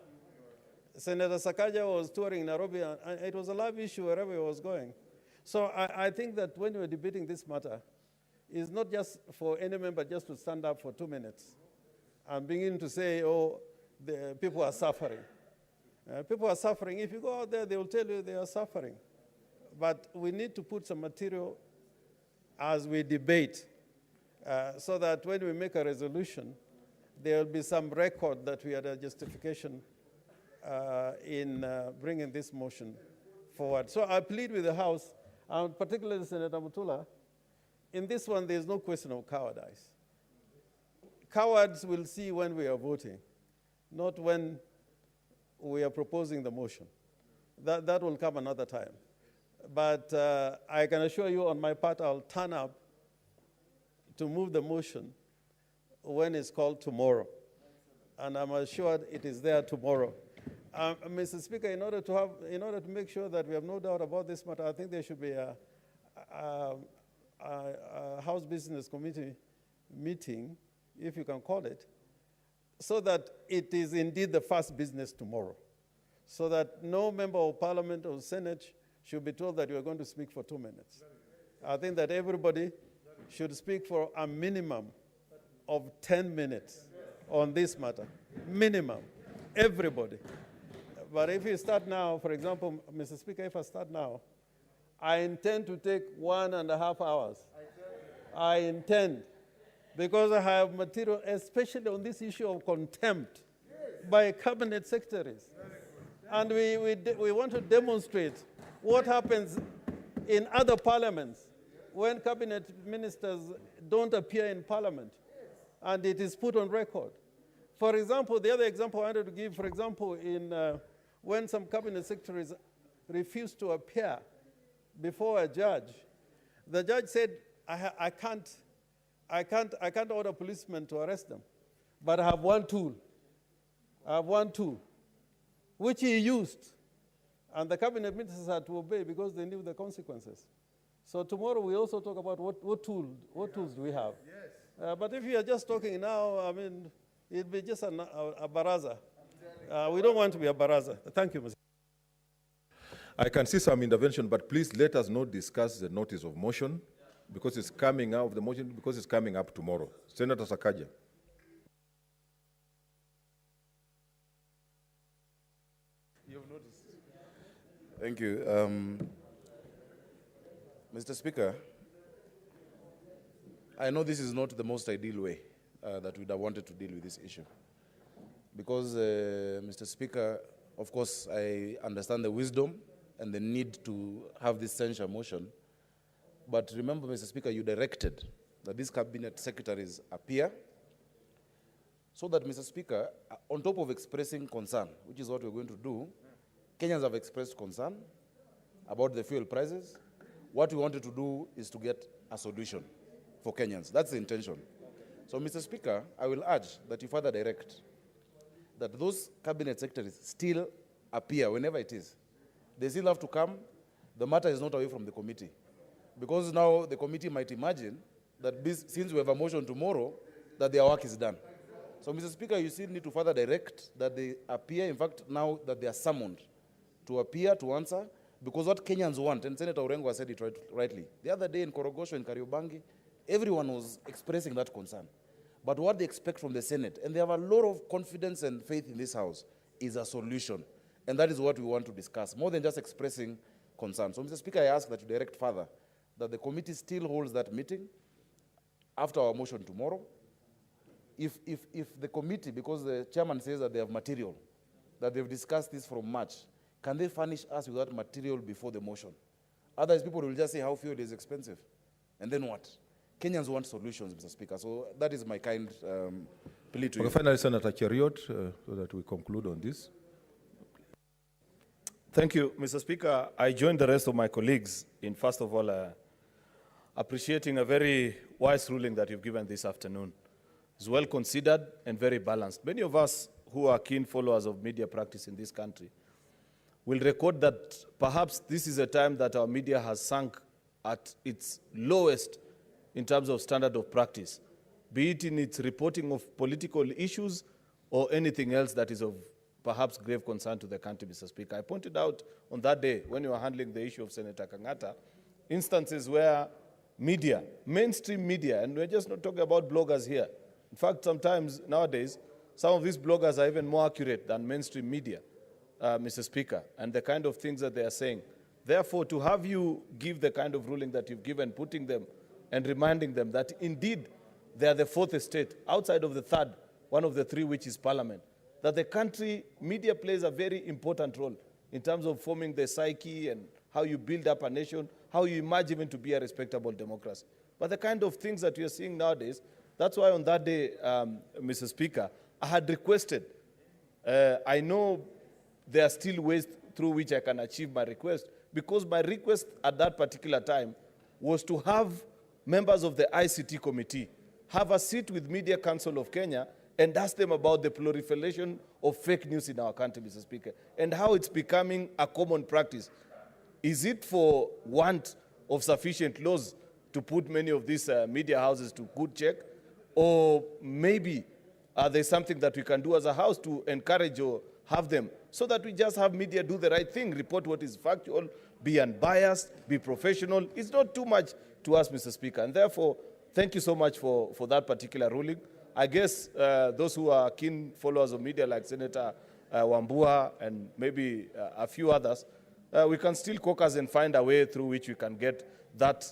Senator Sakaja was touring Nairobi, and it was a live issue wherever he was going. So I think that when we're debating this matter, it's not just for any member just to stand up for 2 minutes and begin to say, oh, the people are suffering. People are suffering. If you go out there, they will tell you they are suffering. But we need to put some material as we debate, so that when we make a resolution, there will be some record that we had a justification in bringing this motion forward. So I plead with the House, and particularly Senator Mutula, in this one, there's no question of cowardice. Cowards will see when we are voting, not when we are proposing the motion. That will come another time. But I can assure you on my part, I'll turn up to move the motion when it's called tomorrow. And I'm assured it is there tomorrow. Mr. Speaker, in order to make sure that we have no doubt about this matter, I think there should be a House Business Committee meeting, if you can call it, so that it is indeed the first business tomorrow, so that no member of Parliament or Senate should be told that you are going to speak for 2 minutes. I think that everybody should speak for a minimum of 10 minutes on this matter. Minimum. Everybody. But if you start now, for example, Mr. Speaker, if I start now, I intend to take 1.5 hours. I intend. Because I have material, especially on this issue of contempt by cabinet secretaries. And we want to demonstrate what happens in other parliaments when cabinet ministers don't appear in parliament, and it is put on record. For example, the other example I wanted to give, for example, when some cabinet secretaries refused to appear before a judge, the judge said, I can't order policemen to arrest them, but I have one tool. I have one tool, which he used. And the cabinet ministers had to obey because they knew the consequences. So tomorrow we also talk about what tools do we have. Yes. But if you are just talking now, I mean, it'd be just a baraza. We don't want to be a baraza. Thank you, Mr. I can see some intervention, but please let us not discuss the notice of motion because it's coming out of the motion, because it's coming up tomorrow. Senator Sakaja. You've noticed. Thank you. Mr. Speaker, I know this is not the most ideal way that we'd have wanted to deal with this issue. Because, Mr. Speaker, of course, I understand the wisdom and the need to have this censure motion. But remember, Mr. Speaker, you directed that these cabinet secretaries appear so that, Mr. Speaker, on top of expressing concern, which is what we're going to do, Kenyans have expressed concern about the fuel prices. What we wanted to do is to get a solution for Kenyans. That's the intention. So, Mr. Speaker, I will urge that you further direct that those cabinet secretaries still appear whenever it is. They still have to come. The matter is not away from the committee. Because now the committee might imagine that since we have a motion tomorrow, that their work is done. So, Mr. Speaker, you still need to further direct that they appear, in fact, now that they are summoned, to appear, to answer, because what Kenyans want, and Senator Orengo said it rightly, the other day in Korogosho and Kariobangi, everyone was expressing that concern. But what they expect from the Senate, and they have a lot of confidence and faith in this House, is a solution. And that is what we want to discuss, more than just expressing concern. So, Mr. Speaker, I ask that you direct further that the committee still holds that meeting after our motion tomorrow. If the committee, because the chairman says that they have material, that they've discussed this from March, can they furnish us with that material before the motion? Otherwise, people will just say how fuel is expensive. And then what? Kenyans want solutions, Mr. Speaker. So that is my kind plea to you. Finally, Senator Cheriot, so that we conclude on this. Thank you, Mr. Speaker. I join the rest of my colleagues in, first of all, appreciating a very wise ruling that you've given this afternoon. It's well considered and very balanced. Many of us who are keen followers of media practice in this country will record that perhaps this is a time that our media has sunk at its lowest in terms of standard of practice, be it in its reporting of political issues or anything else that is of perhaps grave concern to the country, Mr. Speaker. I pointed out on that day when you were handling the issue of Senator Kangata, instances where media, mainstream media, and we're just not talking about bloggers here. In fact, sometimes nowadays, some of these bloggers are even more accurate than mainstream media, Mr. Speaker, and the kind of things that they are saying. Therefore, to have you give the kind of ruling that you've given, putting them and reminding them that indeed they are the fourth estate, outside of the third, one of the three, which is parliament, that the country, media plays a very important role in terms of forming the psyche and how you build up a nation, how you emerge even to be a respectable democracy. But the kind of things that we are seeing nowadays, that's why on that day, Mr. Speaker, I had requested, I know there are still ways through which I can achieve my request, because my request at that particular time was to have members of the ICT committee have a seat with Media Council of Kenya and ask them about the proliferation of fake news in our country, Mr. Speaker, and how it's becoming a common practice. Is it for want of sufficient laws to put many of these media houses to good check? Or maybe there's something that we can do as a house to encourage or have them, so that we just have media do the right thing, report what is factual, be unbiased, be professional. It's not too much to us, Mr. Speaker. And therefore, thank you so much for that particular ruling. I guess those who are keen followers of media like Senator Wambua and maybe a few others, we can still caucus and find a way through which we can get that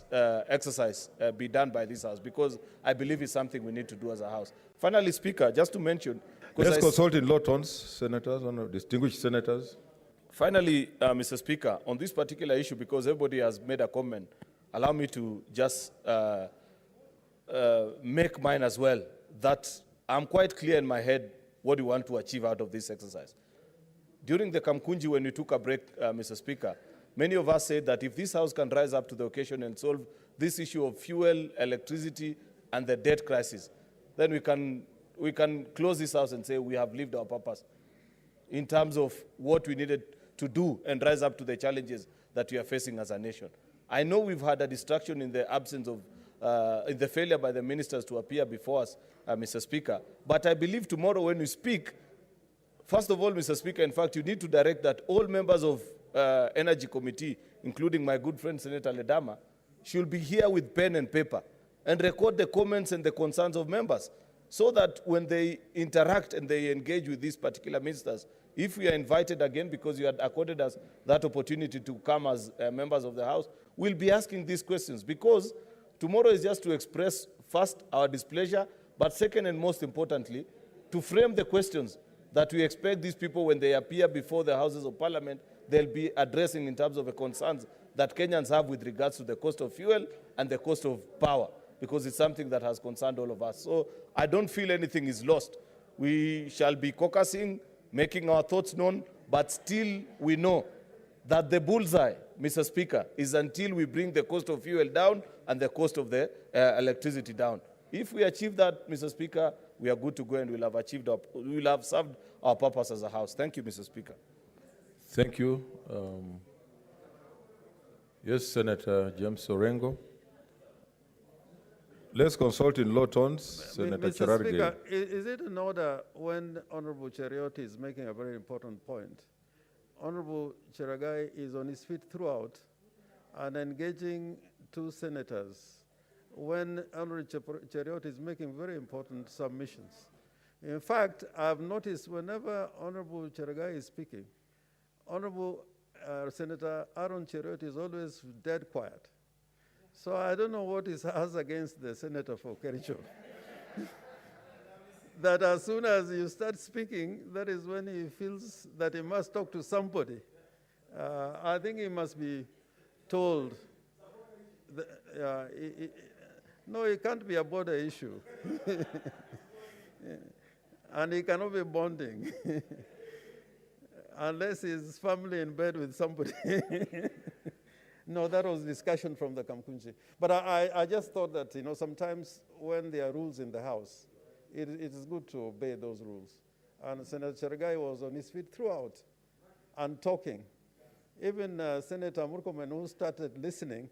exercise be done by this House, because I believe it's something we need to do as a House. Finally, Speaker, just to mention... Let's consult in law tones, senators, distinguished senators. Finally, Mr. Speaker, on this particular issue, because everybody has made a comment, allow me to just make mine as well, that I'm quite clear in my head what we want to achieve out of this exercise. During the Kamkunji, when we took a break, Mr. Speaker, many of us said that if this House can rise up to the occasion and solve this issue of fuel, electricity, and the debt crisis, then we can close this House and say we have lived our purpose in terms of what we needed to do and rise up to the challenges that we are facing as a nation. I know we've had a distraction in the absence of, in the failure by the ministers to appear before us, Mr. Speaker, but I believe tomorrow when we speak, first of all, Mr. Speaker, in fact, you need to direct that all members of Energy Committee, including my good friend Senator Ledama, should be here with pen and paper and record the comments and the concerns of members, so that when they interact and they engage with these particular ministers, if we are invited again, because you had accorded us that opportunity to come as members of the House, we'll be asking these questions, because tomorrow is just to express, first, our displeasure, but second and most importantly, to frame the questions that we expect these people, when they appear before the Houses of Parliament, they'll be addressing in terms of the concerns that Kenyans have with regards to the cost of fuel and the cost of power, because it's something that has concerned all of us. So I don't feel anything is lost. We shall be caucusing, making our thoughts known, but still we know that the bullseye, Mr. Speaker, is until we bring the cost of fuel down and the cost of the electricity down. If we achieve that, Mr. Speaker, we are good to go and we'll have served our purpose as a House. Thank you, Mr. Speaker. Thank you. Yes, Senator James Orengo. Let's consult in law tones. Senator Mr. Cherargei. Speaker, is it in order when Honorable Cherioti is making a very important point? Honorable Cherargei is on his feet throughout and engaging two senators when Honorable Cherioti is making very important submissions. In fact, I've noticed whenever Honorable Cherargei is speaking, Honorable Senator Aaron Cherioti is always dead quiet. So I don't know what he has against the senator for Kericho. That as soon as you start speaking, that is when he feels that he must talk to somebody. I think he must be told. No, it can't be a border issue. And he cannot be bonding. Unless his family in bed with somebody. No, that was discussion from the Kamkunji. But I just thought that, sometimes when there are rules in the House, it is good to obey those rules. And Senator Cherargei was on his feet throughout and talking. Even Senator Murkomen, who started listening,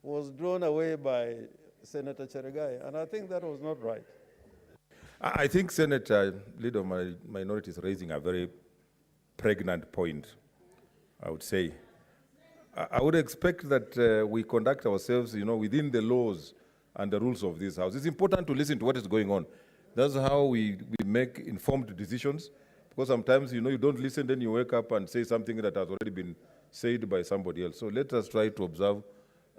was drawn away by Senator Cherargei. And I think that was not right. I think Senator, leader of my minority, is raising a very pregnant point, I would say. I would expect that we conduct ourselves, within the laws and the rules of this House. It's important to listen to what is going on. That's how we make informed decisions, because sometimes, you don't listen, then you wake up and say something that has already been said by somebody else. So let us try to observe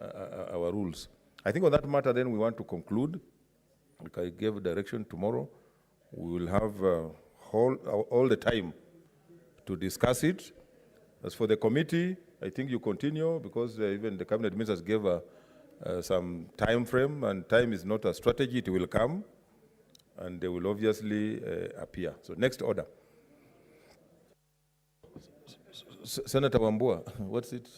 our rules. I think on that matter, then we want to conclude. Like I gave direction tomorrow, we will have all the time to discuss it. As for the committee, I think you continue because even the cabinet ministers gave some time frame, and time is not a strategy. It will come, and they will obviously appear. So next order. Senator Wambua, what's it?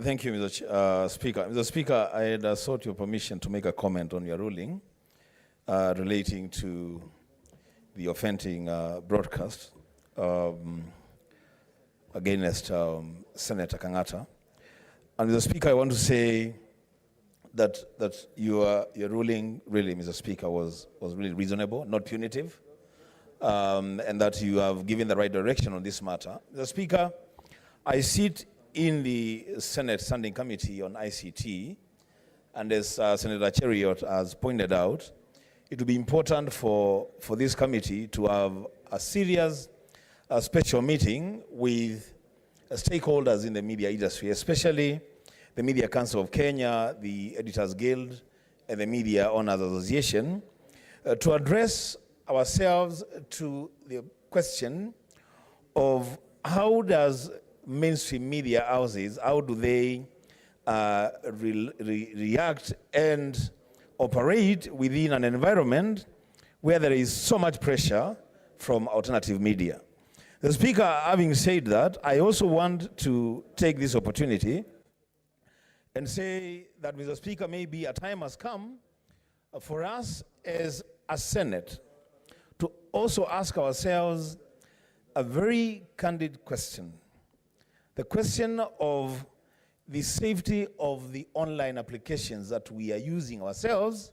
Thank you, Mr. Speaker. Mr. Speaker, I had sought your permission to make a comment on your ruling relating to the offending broadcast against Senator Kangata. And Mr. Speaker, I want to say that your ruling, really, Mr. Speaker, was really reasonable, not punitive, and that you have given the right direction on this matter. Mr. Speaker, I sit in the Senate Standing Committee on ICT, and as Senator Cheriot has pointed out, it will be important for this committee to have a serious special meeting with stakeholders in the media industry, especially the Media Council of Kenya, the Editors Guild, and the Media Owners Association, to address ourselves to the question of how does mainstream media houses, how do they react and operate within an environment where there is so much pressure from alternative media. The Speaker, having said that, I also want to take this opportunity and say that, Mr. Speaker, maybe a time has come for us as a Senate to also ask ourselves a very candid question. The question of the safety of the online applications that we are using ourselves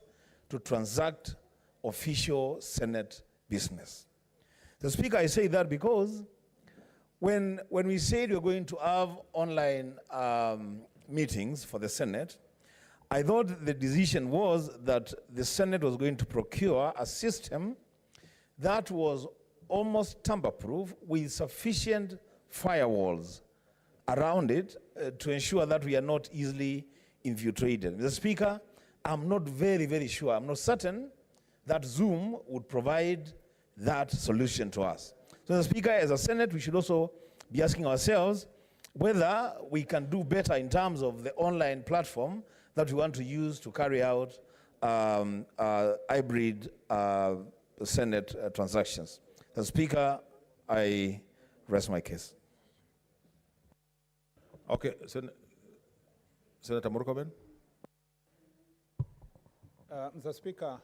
to transact official Senate business. The Speaker, I say that because when we said we're going to have online meetings for the Senate, I thought the decision was that the Senate was going to procure a system that was almost tamper-proof with sufficient firewalls around it to ensure that we are not easily infiltrated. Mr. Speaker, I'm not very sure, I'm not certain that Zoom would provide that solution to us. So, Mr. Speaker, as a Senate, we should also be asking ourselves whether we can do better in terms of the online platform that we want to use to carry out hybrid Senate transactions. Mr. Speaker, I rest my case. Okay, Senator Murkomen. Mr. Speaker,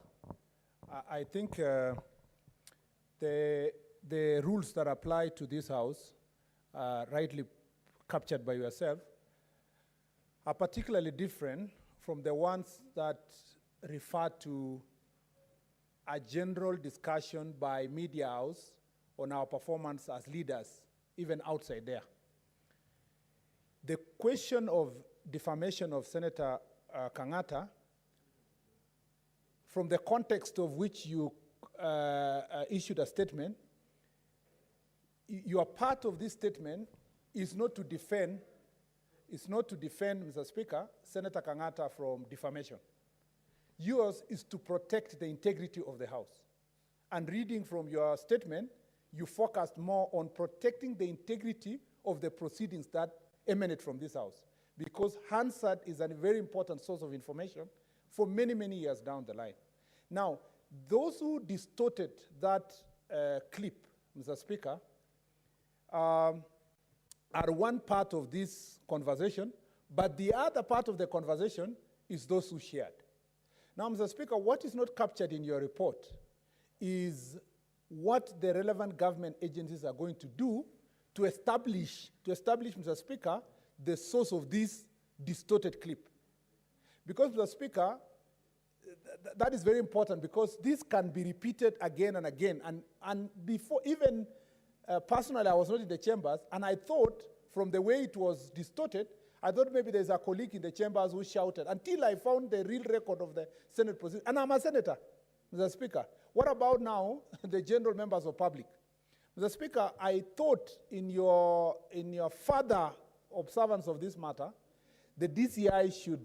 I think the rules that apply to this House, rightly captured by yourself, are particularly different from the ones that refer to a general discussion by media house on our performance as leaders, even outside there. The question of defamation of Senator Kangata, from the context of which you issued a statement, your part of this statement is not to defend, Mr. Speaker, Senator Kangata from defamation. Yours is to protect the integrity of the House. And reading from your statement, you focused more on protecting the integrity of the proceedings that emanate from this House. Because Hansard is a very important source of information for many years down the line. Now, those who distorted that clip, Mr. Speaker, are one part of this conversation, but the other part of the conversation is those who shared. Now, Mr. Speaker, what is not captured in your report is what the relevant government agencies are going to do to establish, Mr. Speaker, the source of this distorted clip. Because, Mr. Speaker, that is very important because this can be repeated again and again. And before, even personally, I was not in the chambers, and I thought, from the way it was distorted, I thought maybe there's a colleague in the chambers who shouted, until I found the real record of the Senate proceedings. And I'm a senator, Mr. Speaker. What about now the general members of public? Mr. Speaker, I thought in your further observance of this matter, the DCI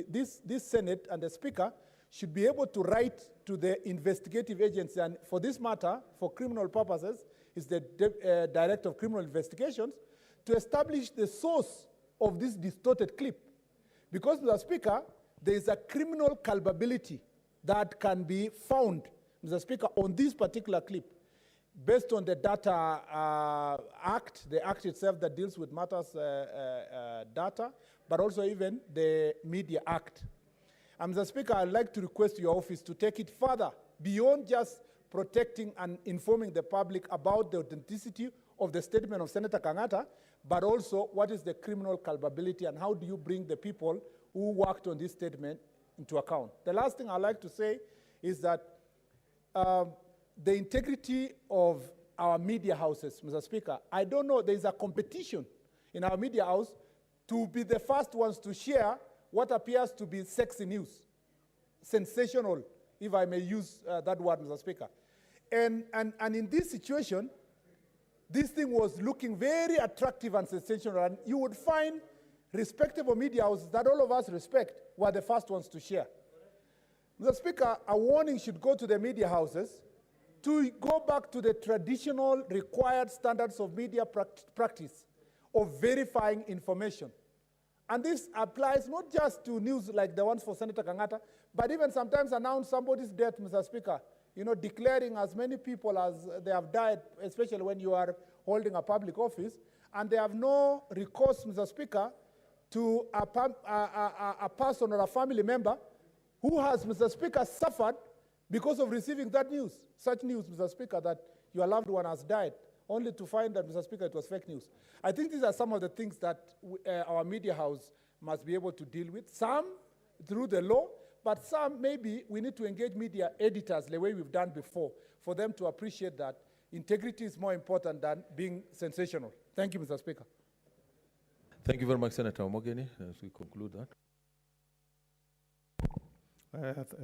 this Senate and the Speaker should be able to write to the investigative agency, and for this matter, for criminal purposes, is the Director of Criminal Investigations, to establish the source of this distorted clip. Because, Mr. Speaker, there is a criminal culpability that can be found, Mr. Speaker, on this particular clip, based on the Data Act, the act itself that deals with matters data, but also even the Media Act. And Mr. Speaker, I'd like to request your office to take it further, beyond just protecting and informing the public about the authenticity of the statement of Senator Kangata, but also what is the criminal culpability and how do you bring the people who worked on this statement into account. The last thing I'd like to say is that the integrity of our media houses, Mr. Speaker, I don't know, there's a competition in our media house to be the first ones to share what appears to be sexy news, sensational, if I may use that word, Mr. Speaker. And in this situation, this thing was looking very attractive and sensational, and you would find respectable media houses that all of us respect were the first ones to share. Mr. Speaker, a warning should go to the media houses to go back to the traditional required standards of media practice of verifying information. And this applies not just to news like the ones for Senator Kangata, but even sometimes announce somebody's death, Mr. Speaker, declaring as many people as they have died, especially when you are holding a public office, and they have no recourse, Mr. Speaker, to a person or a family member who has, Mr. Speaker, suffered because of receiving that news, such news, Mr. Speaker, that your loved one has died, only to find that, Mr. Speaker, it was fake news. I think these are some of the things that our media house must be able to deal with, some through the law, but some maybe we need to engage media editors the way we've done before for them to appreciate that integrity is more important than being sensational. Thank you, Mr. Speaker. Thank you very much, Senator Omogeni, as we conclude that.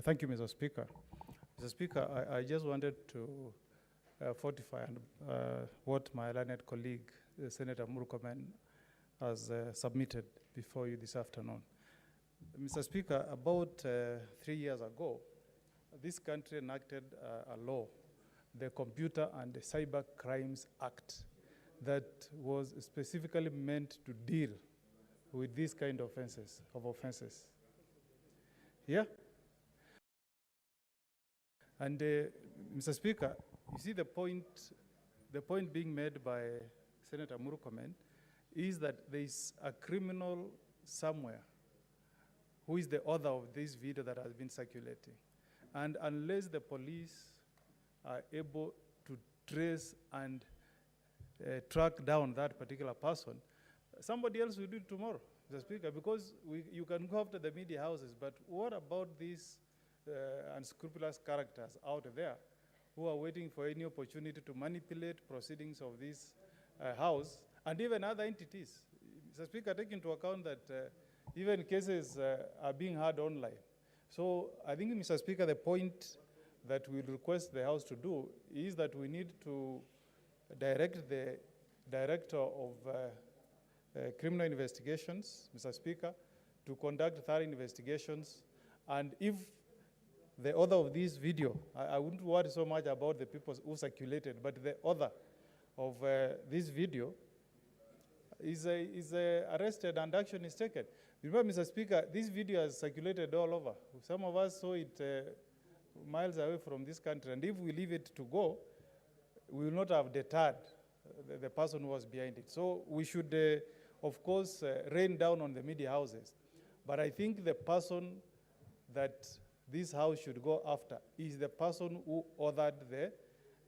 Thank you, Mr. Speaker. Mr. Speaker, I just wanted to fortify what my learned colleague, Senator Murkomen, has submitted before you this afternoon. Mr. Speaker, about 3 years ago, this country enacted a law, the Computer and the Cyber Crimes Act, that was specifically meant to deal with these kind of offenses. Yeah? And Mr. Speaker, you see the point being made by Senator Murkomen is that there is a criminal somewhere who is the author of this video that has been circulating. And unless the police are able to trace and track down that particular person, somebody else will do it tomorrow, Mr. Speaker, because you can go after the media houses, but what about these unscrupulous characters out there who are waiting for any opportunity to manipulate proceedings of this house and even other entities? Mr. Speaker, take into account that even cases are being heard online. So I think, Mr. Speaker, the point that we request the House to do is that we need to direct the Director of Criminal Investigations, Mr. Speaker, to conduct thorough investigations. And if the author of this video, I wouldn't worry so much about the people who circulated, but the author of this video is arrested and action is taken. Remember, Mr. Speaker, this video has circulated all over. Some of us saw it miles away from this country, and if we leave it to go, we will not have deterred the person who was behind it. So we should, of course, rain down on the media houses. But I think the person that this house should go after is the person who authored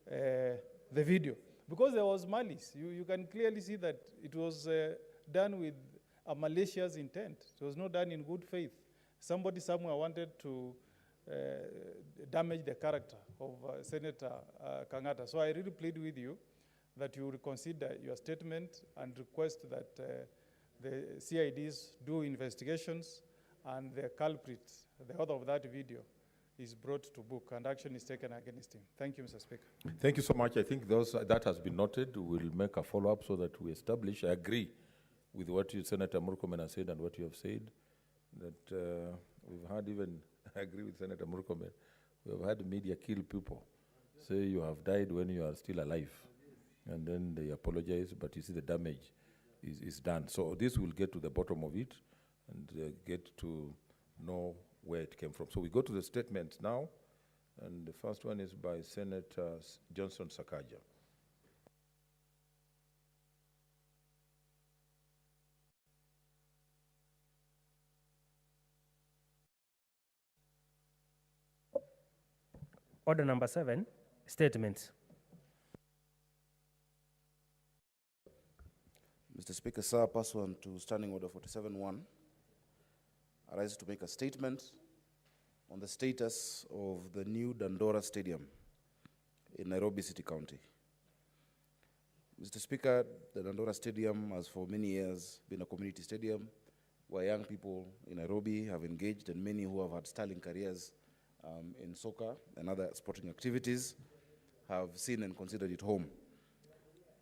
the video. Because there was malice. You can clearly see that it was done with a malicious intent. It was not done in good faith. Somebody somewhere wanted to damage the character of Senator Kangata. So I really plead with you that you reconsider your statement and request that the CIDs do investigations and the culprit, the author of that video, is brought to book and action is taken against him. Thank you, Mr. Speaker. Thank you so much. I think that has been noted. We'll make a follow-up so that we establish. I agree with what Senator Murkomen has said and what you have said, that we've had even, I agree with Senator Murkomen, we have had media kill people, say you have died when you are still alive. And then they apologize, but you see the damage is done. So this will get to the bottom of it and get to know where it came from. So we go to the statements now, and the first one is by Senator Johnson Sakaja. Order number 7, statements. Mr. Speaker, sir, pursuant to Standing Order 47-1, I rise to make a statement on the status of the new Dandora Stadium in Nairobi City County. Mr. Speaker, the Dandora Stadium has for many years been a community stadium where young people in Nairobi have engaged, and many who have had sterling careers in soccer and other sporting activities have seen and considered it home.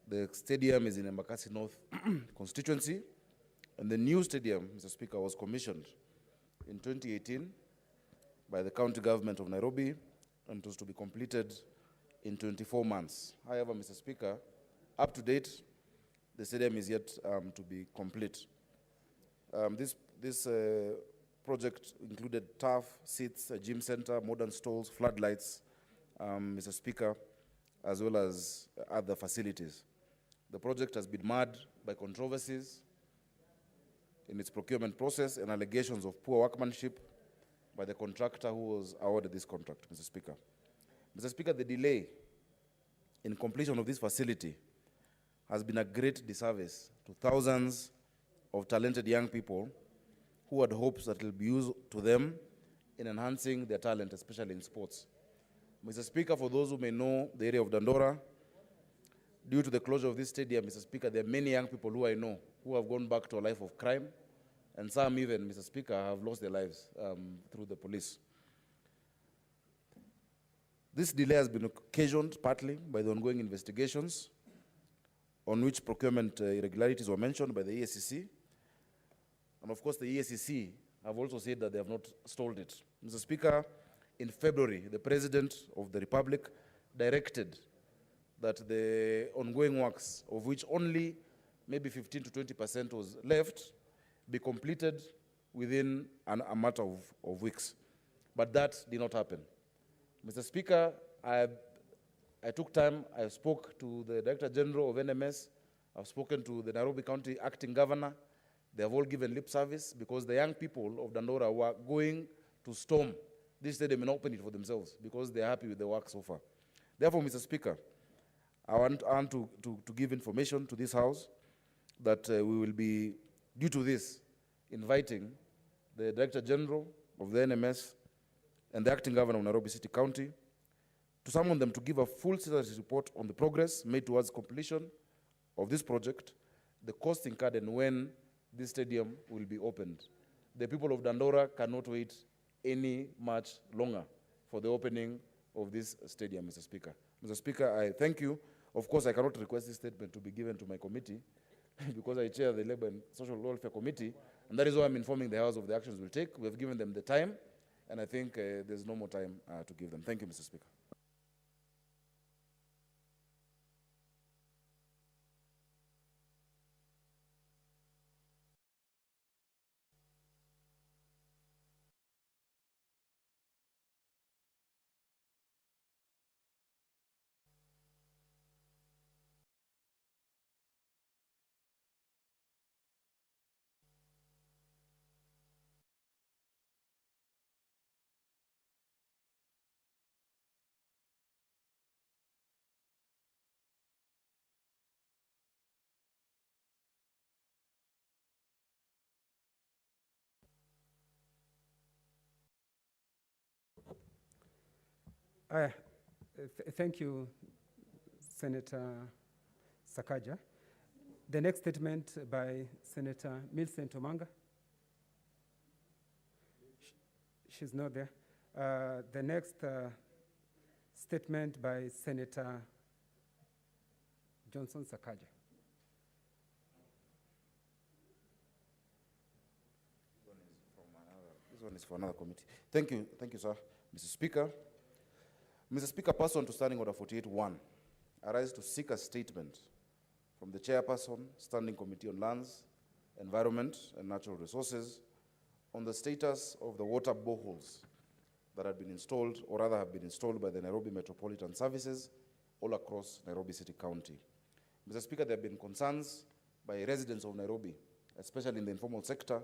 The stadium is in Embakasi North constituency, and the new stadium, Mr. Speaker, was commissioned in 2018 by the county government of Nairobi, and it was to be completed in 24 months. However, Mr. Speaker, up to date, the stadium is yet to be complete. This project included turf, seats, a gym center, modern stalls, floodlights, Mr. Speaker, as well as other facilities. The project has been marred by controversies in its procurement process and allegations of poor workmanship by the contractor who was awarded this contract, Mr. Speaker. Mr. Speaker, the delay in completion of this facility has been a great disservice to thousands of talented young people who had hopes that it will be used to them in enhancing their talent, especially in sports. Mr. Speaker, for those who may know the area of Dandora, due to the closure of this stadium, Mr. Speaker, there are many young people who I know who have gone back to a life of crime, and some even, Mr. Speaker, have lost their lives through the police. This delay has been occasioned partly by the ongoing investigations on which procurement irregularities were mentioned by the EACC. And of course, the EACC have also said that they have not stalled it. Mr. Speaker, in February, the President of the Republic directed that the ongoing works, of which only maybe 15 to 20% was left, be completed within a matter of weeks. But that did not happen. Mr. Speaker, I took time, I spoke to the Director General of NMS, I've spoken to the Nairobi County Acting Governor. They have all given lip service because the young people of Dandora were going to storm this stadium and open it for themselves because they are happy with the work so far. Therefore, Mr. Speaker, I want to give information to this House that we will be, due to this, inviting the Director General of the NMS and the Acting Governor of Nairobi City County to summon them to give a full status report on the progress made towards completion of this project, the cost incurred, and when this stadium will be opened. The people of Dandora cannot wait any much longer for the opening of this stadium, Mr. Speaker. Mr. Speaker, I thank you. Of course, I cannot request this statement to be given to my committee because I chair the Labour and Social Welfare Committee, and that is why I'm informing the House of the actions we'll take. We have given them the time, and I think there's no more time to give them. Thank you, Mr. Speaker. Thank you, Senator Sakaja. The next statement by Senator Millicent Omanga. She's not there. The next statement by Senator Johnson Sakaja. one is for another committee. Thank you, sir. Mr. Speaker. Mr. Speaker, pursuant to Standing Order 48.1, I rise to seek a statement from the Chairperson, Standing Committee on Lands, Environment and Natural Resources on the status of the water boreholes that had been installed, or rather have been installed by the Nairobi Metropolitan Services all across Nairobi City County. Mr. Speaker, there have been concerns by residents of Nairobi, especially in the informal sector,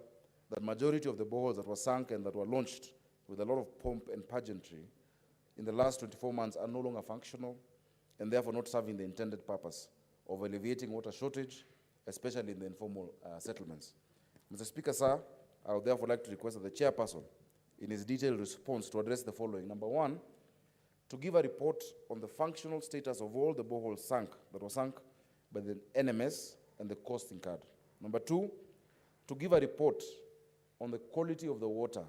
that majority of the boreholes that were sunk and that were launched with a lot of pomp and pageantry in the last 24 months are no longer functional and therefore not serving the intended purpose of alleviating water shortage, especially in the informal settlements. Mr. Speaker, sir, I would therefore like to request that the chairperson, in his detailed response, to address the following. Number one, to give a report on the functional status of all the boreholes that were sunk by the NMS and the cost incurred. Number two, to give a report on the quality of the water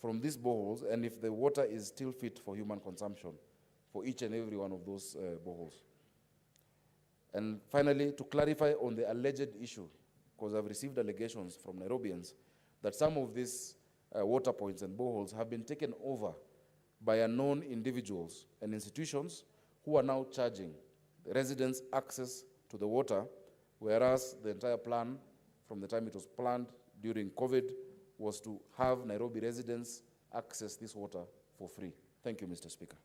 from these boreholes and if the water is still fit for human consumption for each and every one of those boreholes. And finally, to clarify on the alleged issue, because I've received allegations from Nairobians that some of these water points and boreholes have been taken over by unknown individuals and institutions who are now charging the residents access to the water, whereas the entire plan, from the time it was planned during COVID, was to have Nairobi residents access this water for free. Thank you, Mr. Speaker.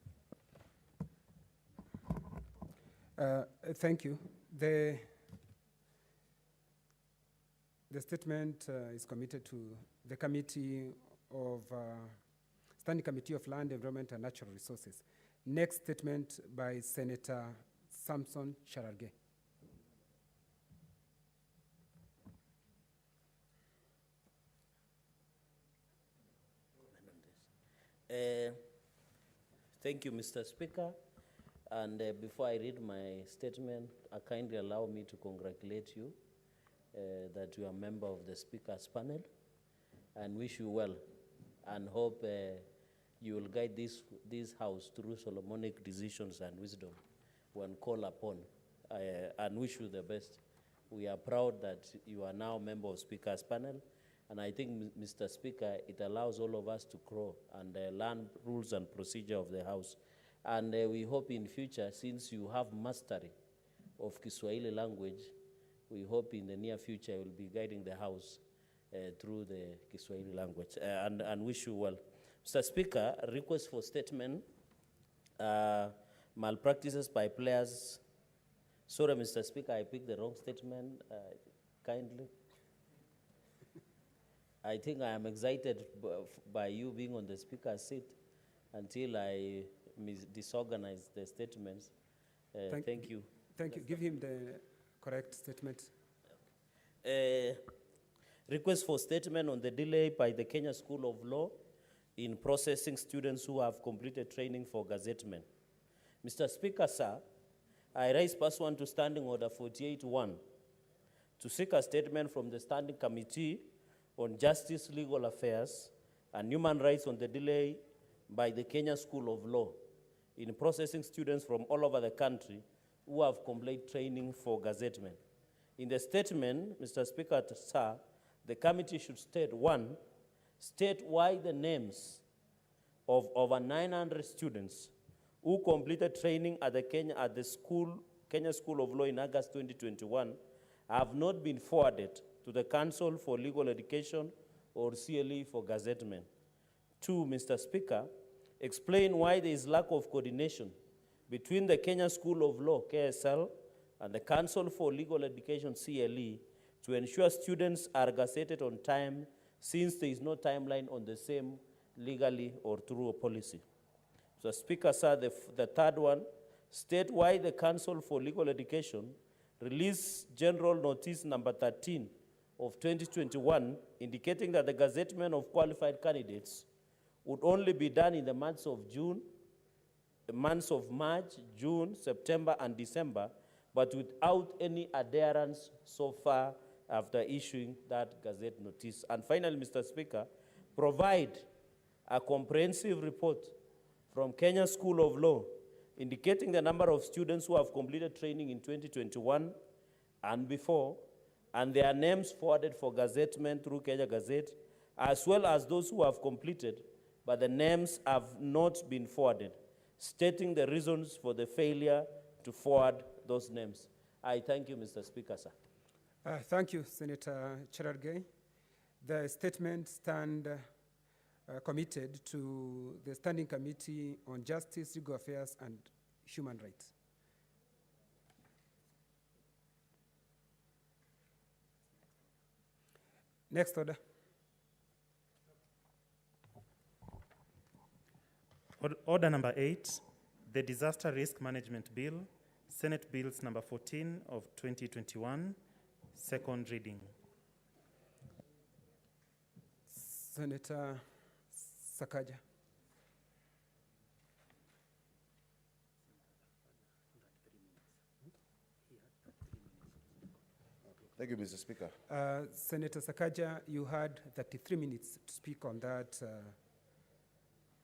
Thank you. The statement is committed to the Committee of Standing Committee of Land, Environment and Natural Resources. Next statement by Senator Samson Charage. Thank you, Mr. Speaker. And before I read my statement, kindly allow me to congratulate you that you are a member of the Speaker's panel and wish you well and hope you will guide this House through Solomonic decisions and wisdom when called upon, and wish you the best. We are proud that you are now a member of Speaker's panel, and I think, Mr. Speaker, it allows all of us to grow and learn rules and procedure of the House. And we hope in future, since you have mastery of Kiswahili language, we hope in the near future you will be guiding the House through the Kiswahili language, and wish you well. Mr. Speaker, request for statement, malpractices by players. Sorry, Mr. Speaker, I picked the wrong statement, kindly. I think I am excited by you being on the Speaker's seat until I disorganize the statements. Thank you. Thank you. Give him the correct statement. Request for statement on the delay by the Kenya School of Law in processing students who have completed training for gazettemen. Mr. Speaker, sir, I raise pursuant to Standing Order 48.1 to seek a statement from the Standing Committee on Justice, Legal Affairs, and Human Rights on the delay by the Kenya School of Law in processing students from all over the country who have completed training for gazettemen. In the statement, Mr. Speaker, sir, the committee should state, one, state why the names of over 900 students who completed training at the Kenya School of Law in August 2021 have not been forwarded to the Council for Legal Education or CLE for gazettemen. Two, Mr. Speaker, explain why there is lack of coordination between the Kenya School of Law, KSL, and the Council for Legal Education, CLE, to ensure students are gazetted on time, since there is no timeline on the same legally or through a policy. So, Speaker, sir, the third one, state why the Council for Legal Education released General Notice number 13 of 2021, indicating that the gazettement of qualified candidates would only be done in the months of March, June, September, and December, but without any adherence so far after issuing that gazette notice. And finally, Mr. Speaker, provide a comprehensive report from Kenya School of Law indicating the number of students who have completed training in 2021 and before, and their names forwarded for gazettement through Kenya Gazette, as well as those who have completed, but the names have not been forwarded, stating the reasons for the failure to forward those names. I thank you, Mr. Speaker, sir. Thank you, Senator Cherargei. The statement stand committed to the Standing Committee on Justice, Legal Affairs, and Human Rights. Next order. Order number 8, the Disaster Risk Management Bill, Senate Bills number 14 of 2021, second reading. Senator Sakaja. Thank you, Mr. Speaker. Senator Sakaja, you had 33 minutes to speak on that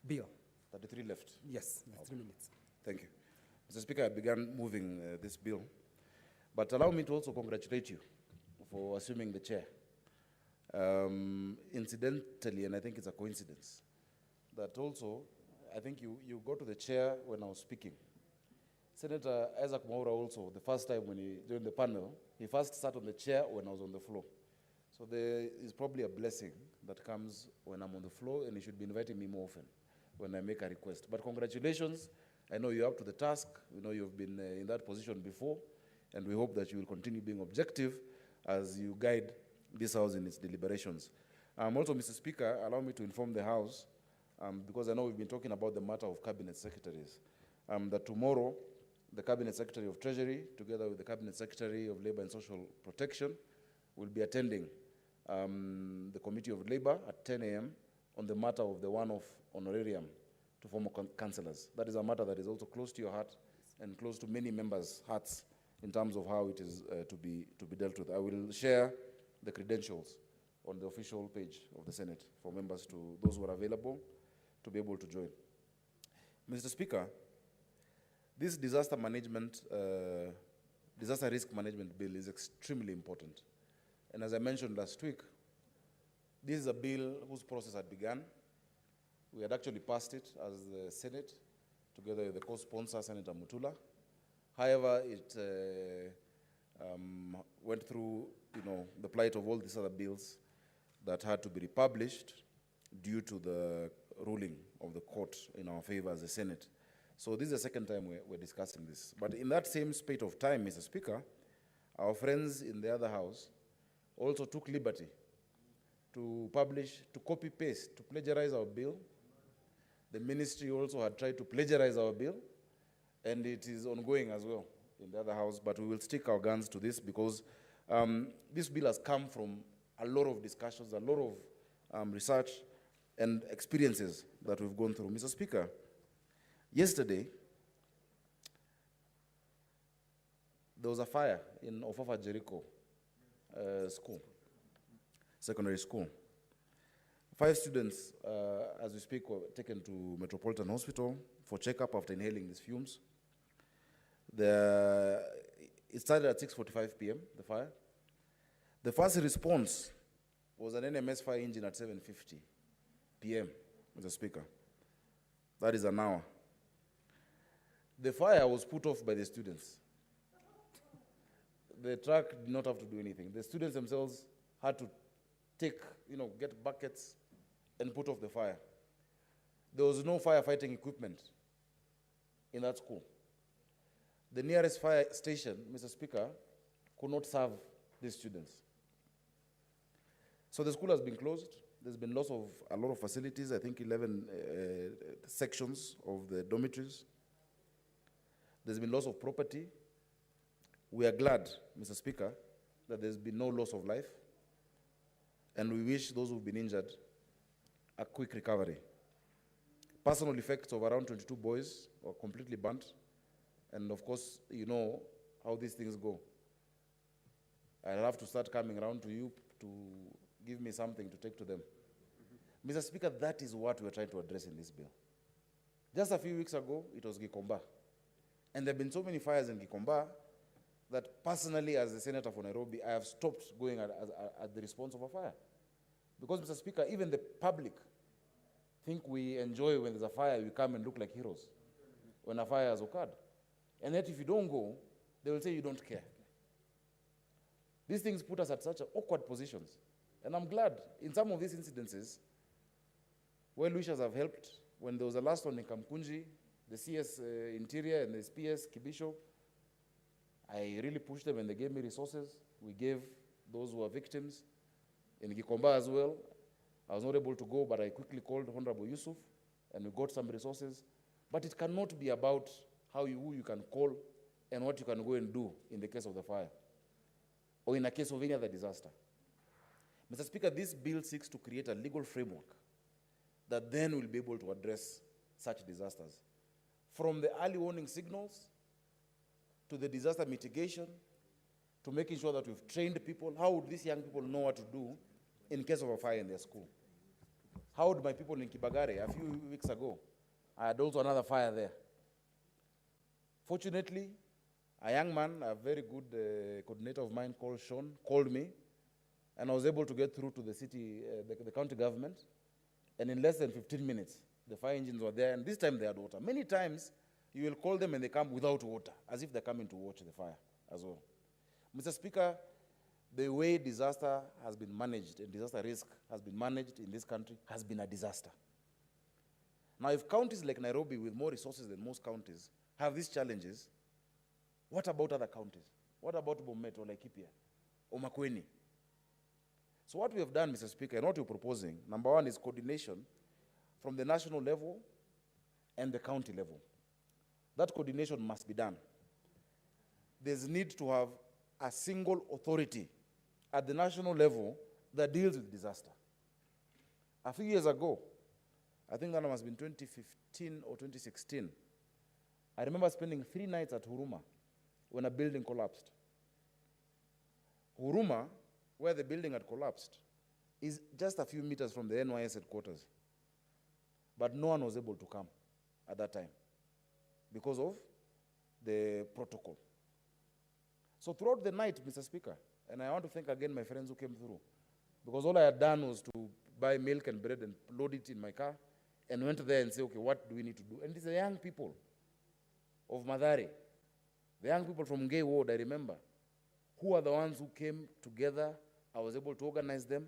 bill. 33 left. Yes, 3 minutes. Thank you. Mr. Speaker, I began moving this bill, but allow me to also congratulate you for assuming the chair. Incidentally, and I think it's a coincidence, that also, I think you got to the chair when I was speaking. Senator Isaac Mwaura also, the first time when he joined the panel, he first sat on the chair when I was on the floor. So there is probably a blessing that comes when I'm on the floor, and he should be inviting me more often when I make a request. But congratulations. I know you're up to the task. We know you've been in that position before, and we hope that you will continue being objective as you guide this House in its deliberations. Also, Mr. Speaker, allow me to inform the House, because I know we've been talking about the matter of cabinet secretaries, that tomorrow the Cabinet Secretary of Treasury, together with the Cabinet Secretary of Labor and Social Protection, will be attending the Committee of Labor at 10 a.m. on the matter of the one-off honorarium to former councillors. That is a matter that is also close to your heart and close to many members' hearts in terms of how it is to be dealt with. I will share the credentials on the official page of the Senate for members, to those who are available, to be able to join. Mr. Speaker, this disaster risk management bill is extremely important. And as I mentioned last week, this is a bill whose process had begun. We had actually passed it as the Senate, together with the co-sponsor, Senator Mutula. However, it went through, the plight of all these other bills that had to be republished due to the ruling of the court in our favor as the Senate. So this is the second time we're discussing this. But in that same spate of time, Mr. Speaker, our friends in the other house also took liberty to publish, to copy-paste, to plagiarize our bill. The ministry also had tried to plagiarize our bill, and it is ongoing as well in the other house, but we will stick our guns to this because this bill has come from a lot of discussions, a lot of research and experiences that we've gone through. Mr. Speaker, yesterday, there was a fire in Ofafa Jericho school, secondary school. 5 students, as we speak, were taken to Metropolitan Hospital for checkup after inhaling these fumes. It started at 6:45 p.m., the fire. The first response was an NMS fire engine at 7:50 p.m., Mr. Speaker. That is an hour. The fire was put off by the students. The truck did not have to do anything. The students themselves had to get buckets and put off the fire. There was no firefighting equipment in that school. The nearest fire station, Mr. Speaker, could not serve these students. So the school has been closed. There's been loss of a lot of facilities, I think 11 sections of the dormitories. There's been loss of property. We are glad, Mr. Speaker, that there's been no loss of life, and we wish those who've been injured a quick recovery. Personal effects of around 22 boys were completely burnt, and of course, you know how these things go. I'll have to start coming around to you to give me something to take to them. Mr. Speaker, that is what we're trying to address in this bill. Just a few weeks ago, it was Gikomba. And there have been so many fires in Gikomba that personally, as the senator for Nairobi, I have stopped going at the response of a fire. Because, Mr. Speaker, even the public think we enjoy when there's a fire, we come and look like heroes when a fire has occurred. And yet if you don't go, they will say you don't care. These things put us at such awkward positions. And I'm glad in some of these incidences, well-wishers have helped. When there was the last one in Kamkunji, the CS Interior and the PS Kibisho, I really pushed them and they gave me resources. We gave those who were victims. In Gikomba as well, I was not able to go, but I quickly called Honorable Yusuf and we got some resources. But it cannot be about who you can call and what you can go and do in the case of the fire or in a case of any other disaster. Mr. Speaker, this bill seeks to create a legal framework that then will be able to address such disasters. From the early warning signals to the disaster mitigation to making sure that we've trained people. How would these young people know what to do in case of a fire in their school? How would my people in Kibagare, a few weeks ago, I had also another fire there. Fortunately, a young man, a very good coordinator of mine called Sean, called me, and I was able to get through to the city, the county government, and in less than 15 minutes, the fire engines were there, and this time they had water. Many times, you will call them and they come without water, as if they're coming to watch the fire as well. Mr. Speaker, the way disaster has been managed and disaster risk has been managed in this country has been a disaster. Now, if counties like Nairobi, with more resources than most counties, have these challenges, what about other counties? What about Bomet or Laikipia or Makueni? So what we have done, Mr. Speaker, and what we're proposing, number one is coordination from the national level and the county level. That coordination must be done. There's need to have a single authority at the national level that deals with disaster. A few years ago, I think that must have been 2015 or 2016, I remember spending 3 nights at Huruma when a building collapsed. Huruma, where the building had collapsed, is just a few meters from the NYS headquarters. But no one was able to come at that time because of the protocol. So throughout the night, Mr. Speaker, and I want to thank again my friends who came through, because all I had done was to buy milk and bread and load it in my car and went there and say, okay, what do we need to do? And these are young people of Mathare, the young people from Gay Ward, I remember, who are the ones who came together. I was able to organize them,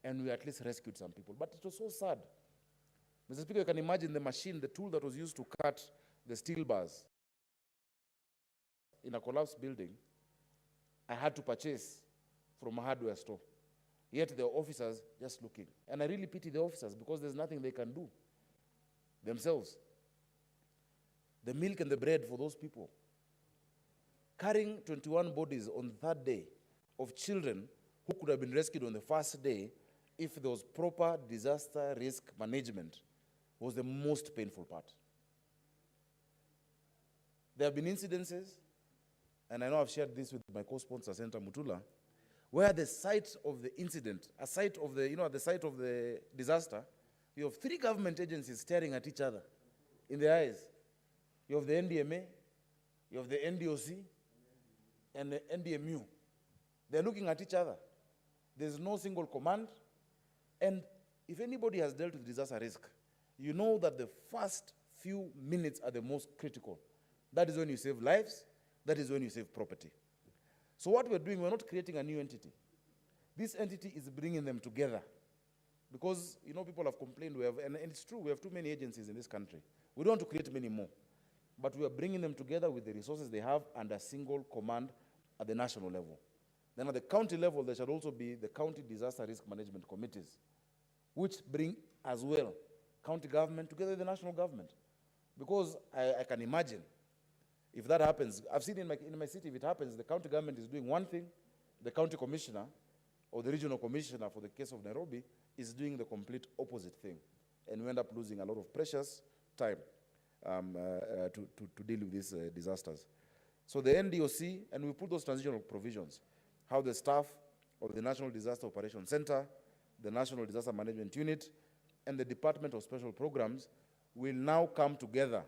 and we at least rescued some people. But it was so sad. Mr. Speaker, you can imagine the machine, the tool that was used to cut the steel bars in a collapsed building, I had to purchase from a hardware store. Yet the officers just looking. And I really pity the officers because there's nothing they can do themselves. The milk and the bread for those people. Carrying 21 bodies on the 3rd day of children who could have been rescued on the 1st day if there was proper disaster risk management was the most painful part. There have been incidences, and I know I've shared this with my co-sponsor, Senator Mutula, where the site of the incident, at the site of the disaster, you have 3 government agencies staring at each other in the eyes. You have the NDMA, you have the NDOC, and the NDMU. They're looking at each other. There's no single command. And if anybody has dealt with disaster risk, you know that the first few minutes are the most critical. That is when you save lives. That is when you save property. So what we're doing, we're not creating a new entity. This entity is bringing them together. Because, people have complained, and it's true, we have too many agencies in this country. We don't want to create many more. But we are bringing them together with the resources they have and a single command at the national level. Then at the county level, there shall also be the county disaster risk management committees, which bring as well county government together with the national government. Because I can imagine, if that happens, I've seen in my city, if it happens, the county government is doing one thing, the county commissioner or the regional commissioner for the case of Nairobi is doing the complete opposite thing. And we end up losing a lot of precious time to deal with these disasters. So the NDOC, and we put those transitional provisions, how the staff of the National Disaster Operations Center, the National Disaster Management Unit, and the Department of Special Programs will now come together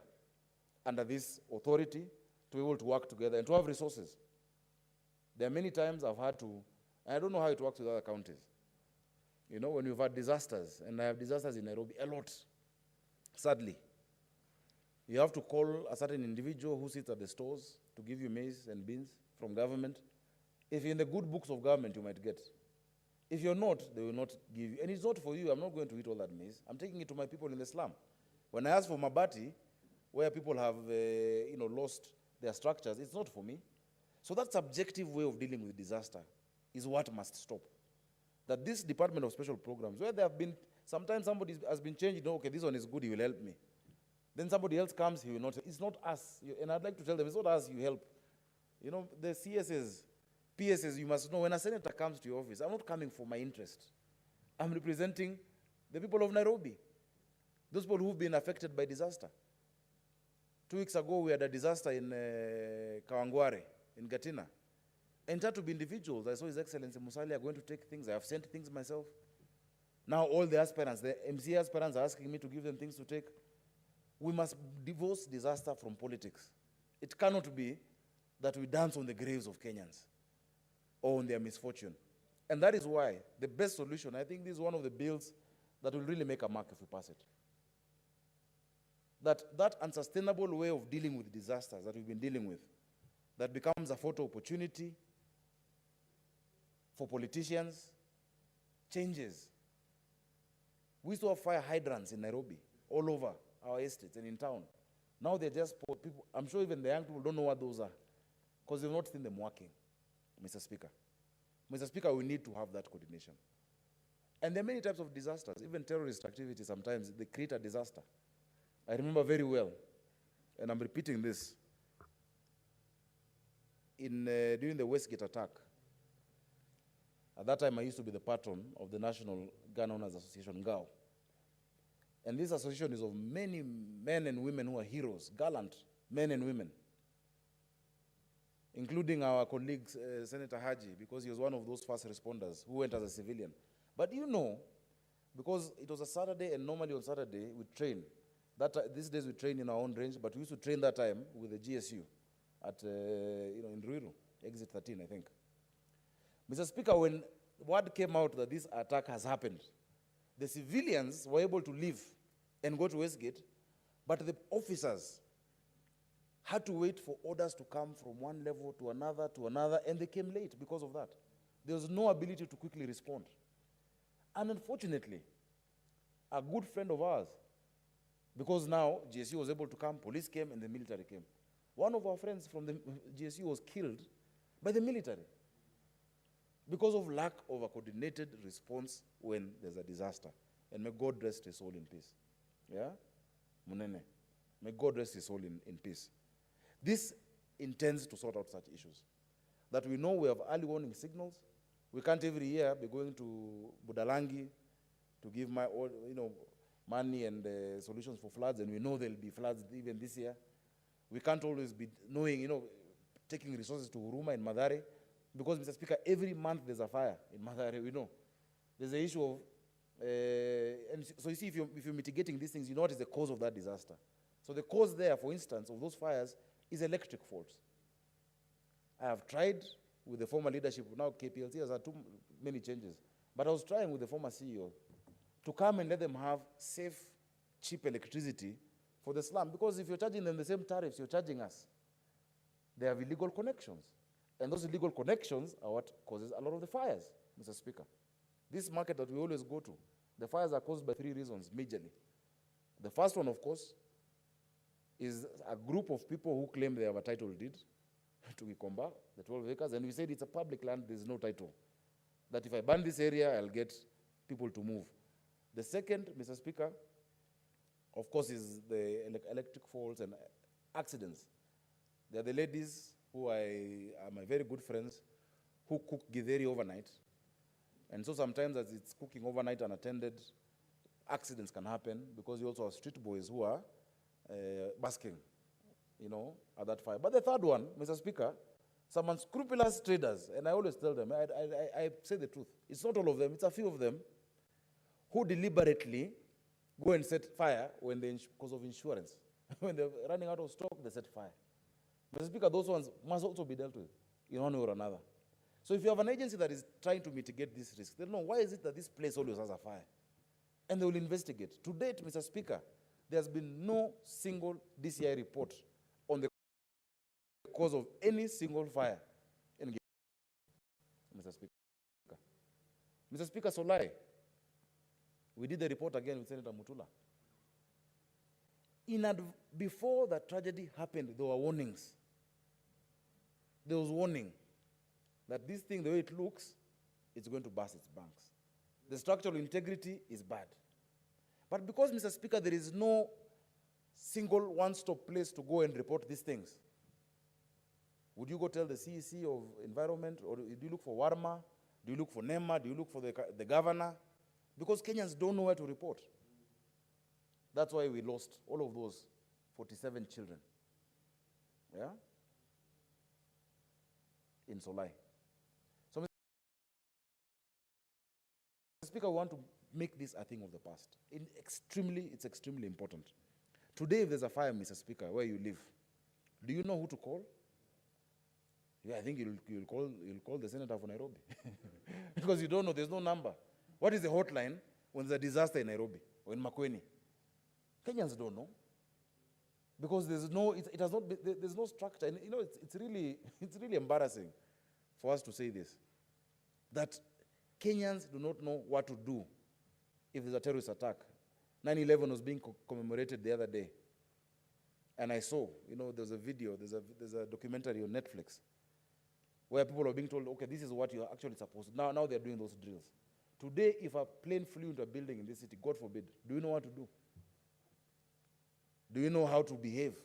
under this authority to be able to work together and to have resources. There are many times I've had to, and I don't know how it works with other counties. You know, when we've had disasters, and I have disasters in Nairobi a lot, sadly. You have to call a certain individual who sits at the stores to give you maize and beans from government. If you're in the good books of government, you might get. If you're not, they will not give you. And it's not for you. I'm not going to eat all that maize. I'm taking it to my people in the slum. When I ask for Mabati, where people have lost their structures, it's not for me. So that subjective way of dealing with disaster is what must stop. That this Department of Special Programs, where there have been, sometimes somebody has been changed, okay, this one is good, he will help me. Then somebody else comes, he will not. It's not us. And I'd like to tell them, it's not us you help. You know, the CSs, PSs, you must know, when a senator comes to your office, I'm not coming for my interest. I'm representing the people of Nairobi, those people who've been affected by disaster. 2 weeks ago, we had a disaster in Kawangware, in Gatina. And it had to be individuals. I saw His Excellency Musalia are going to take things. I have sent things myself. Now all the aspirants, the MC aspirants are asking me to give them things to take. We must divorce disaster from politics. It cannot be that we dance on the graves of Kenyans or on their misfortune. And that is why the best solution, I think this is one of the bills that will really make a mark if we pass it. That unsustainable way of dealing with disasters that we've been dealing with, that becomes a photo opportunity for politicians, changes. We used to have fire hydrants in Nairobi, all over our estates and in town. Now they're just people. I'm sure even the young people don't know what those are, because they've not seen them working, Mr. Speaker. Mr. Speaker, we need to have that coordination. And there are many types of disasters, even terrorist activity sometimes, they create a disaster. I remember very well, and I'm repeating this, during the Westgate attack. At that time, I used to be the patron of the National Gun Owners Association, GAO. And this association is of many men and women who are heroes, gallant men and women, including our colleague, Senator Haji, because he was one of those first responders who went as a civilian. But you know, because it was a Saturday, and normally on Saturday we train. These days we train in our own range, but we used to train that time with the GSU at, in Ruiru, exit 13, I think. Mr. Speaker, when word came out that this attack has happened, the civilians were able to leave and go to Westgate, but the officers had to wait for orders to come from one level to another, and they came late because of that. There was no ability to quickly respond. And unfortunately, a good friend of ours, because now GSU was able to come, police came, and the military came. One of our friends from the GSU was killed by the military because of lack of a coordinated response when there's a disaster. And may God rest his soul in peace. Yeah? Munene. May God rest his soul in peace. This intends to sort out such issues. That we know we have early warning signals. We can't every year be going to Budalangi to give money and solutions for floods, and we know there'll be floods even this year. We can't always be knowing, taking resources to Huruma and Mathare, because, Mr. Speaker, every month there's a fire in Mathare, we know. There's the issue of, and so you see, if you're mitigating these things, you know what is the cause of that disaster. So the cause there, for instance, of those fires is electric faults. I have tried with the former leadership, now KPLC has had too many changes, but I was trying with the former CEO to come and let them have safe, cheap electricity for the slum, because if you're charging them the same tariffs you're charging us, they have illegal connections. And those illegal connections are what causes a lot of the fires, Mr. Speaker. This market that we always go to, the fires are caused by 3 reasons, majorly. The first one, of course, is a group of people who claim they have a title deed to Gikomba, the 12 acres, and we said it's a public land, there's no title. That if I ban this area, I'll get people to move. The second, Mr. Speaker, of course, is the electric faults and accidents. There are the ladies who are my very good friends who cook githeri overnight. And so sometimes as it's cooking overnight unattended, accidents can happen because you also have street boys who are basking, at that fire. But the third one, Mr. Speaker, some unscrupulous traders, and I always tell them, I say the truth, it's not all of them, it's a few of them, who deliberately go and set fire because of insurance. When they're running out of stock, they set fire. Mr. Speaker, those ones must also be dealt with in one way or another. So if you have an agency that is trying to mitigate this risk, they'll know why is it that this place always has a fire? And they will investigate. To date, Mr. Speaker, there has been no single DCI report on the cause of any single fire in Mr. Speaker. Mr. Speaker, Solai, we did the report again with Senator Mutula. Before the tragedy happened, there were warnings. There was warning that this thing, the way it looks, it's going to burst its banks. The structural integrity is bad. But because, Mr. Speaker, there is no single one-stop place to go and report these things, would you go tell the CEC of Environment, or do you look for Warma? Do you look for NEMA? Do you look for the governor? Because Kenyans don't know where to report. That's why we lost all of those 47 children. Yeah? In Solai. So, Mr. Speaker, we want to make this a thing of the past. It's extremely important. Today, if there's a fire, Mr. Speaker, where you live, do you know who to call? Yeah, I think you'll call the senator for Nairobi. Because you don't know, there's no number. What is the hotline when there's a disaster in Nairobi or in Makueni? Kenyans don't know. Because there's no structure. And you know, it's really embarrassing for us to say this, that Kenyans do not know what to do if there's a terrorist attack. 9/11 was being commemorated the other day. And I saw, you know, there's a video, there's a documentary on Netflix where people are being told, okay, this is what you're actually supposed to do. Now they're doing those drills. Today, if a plane flew into a building in this city, God forbid, do you know what to do? Do you know how to behave?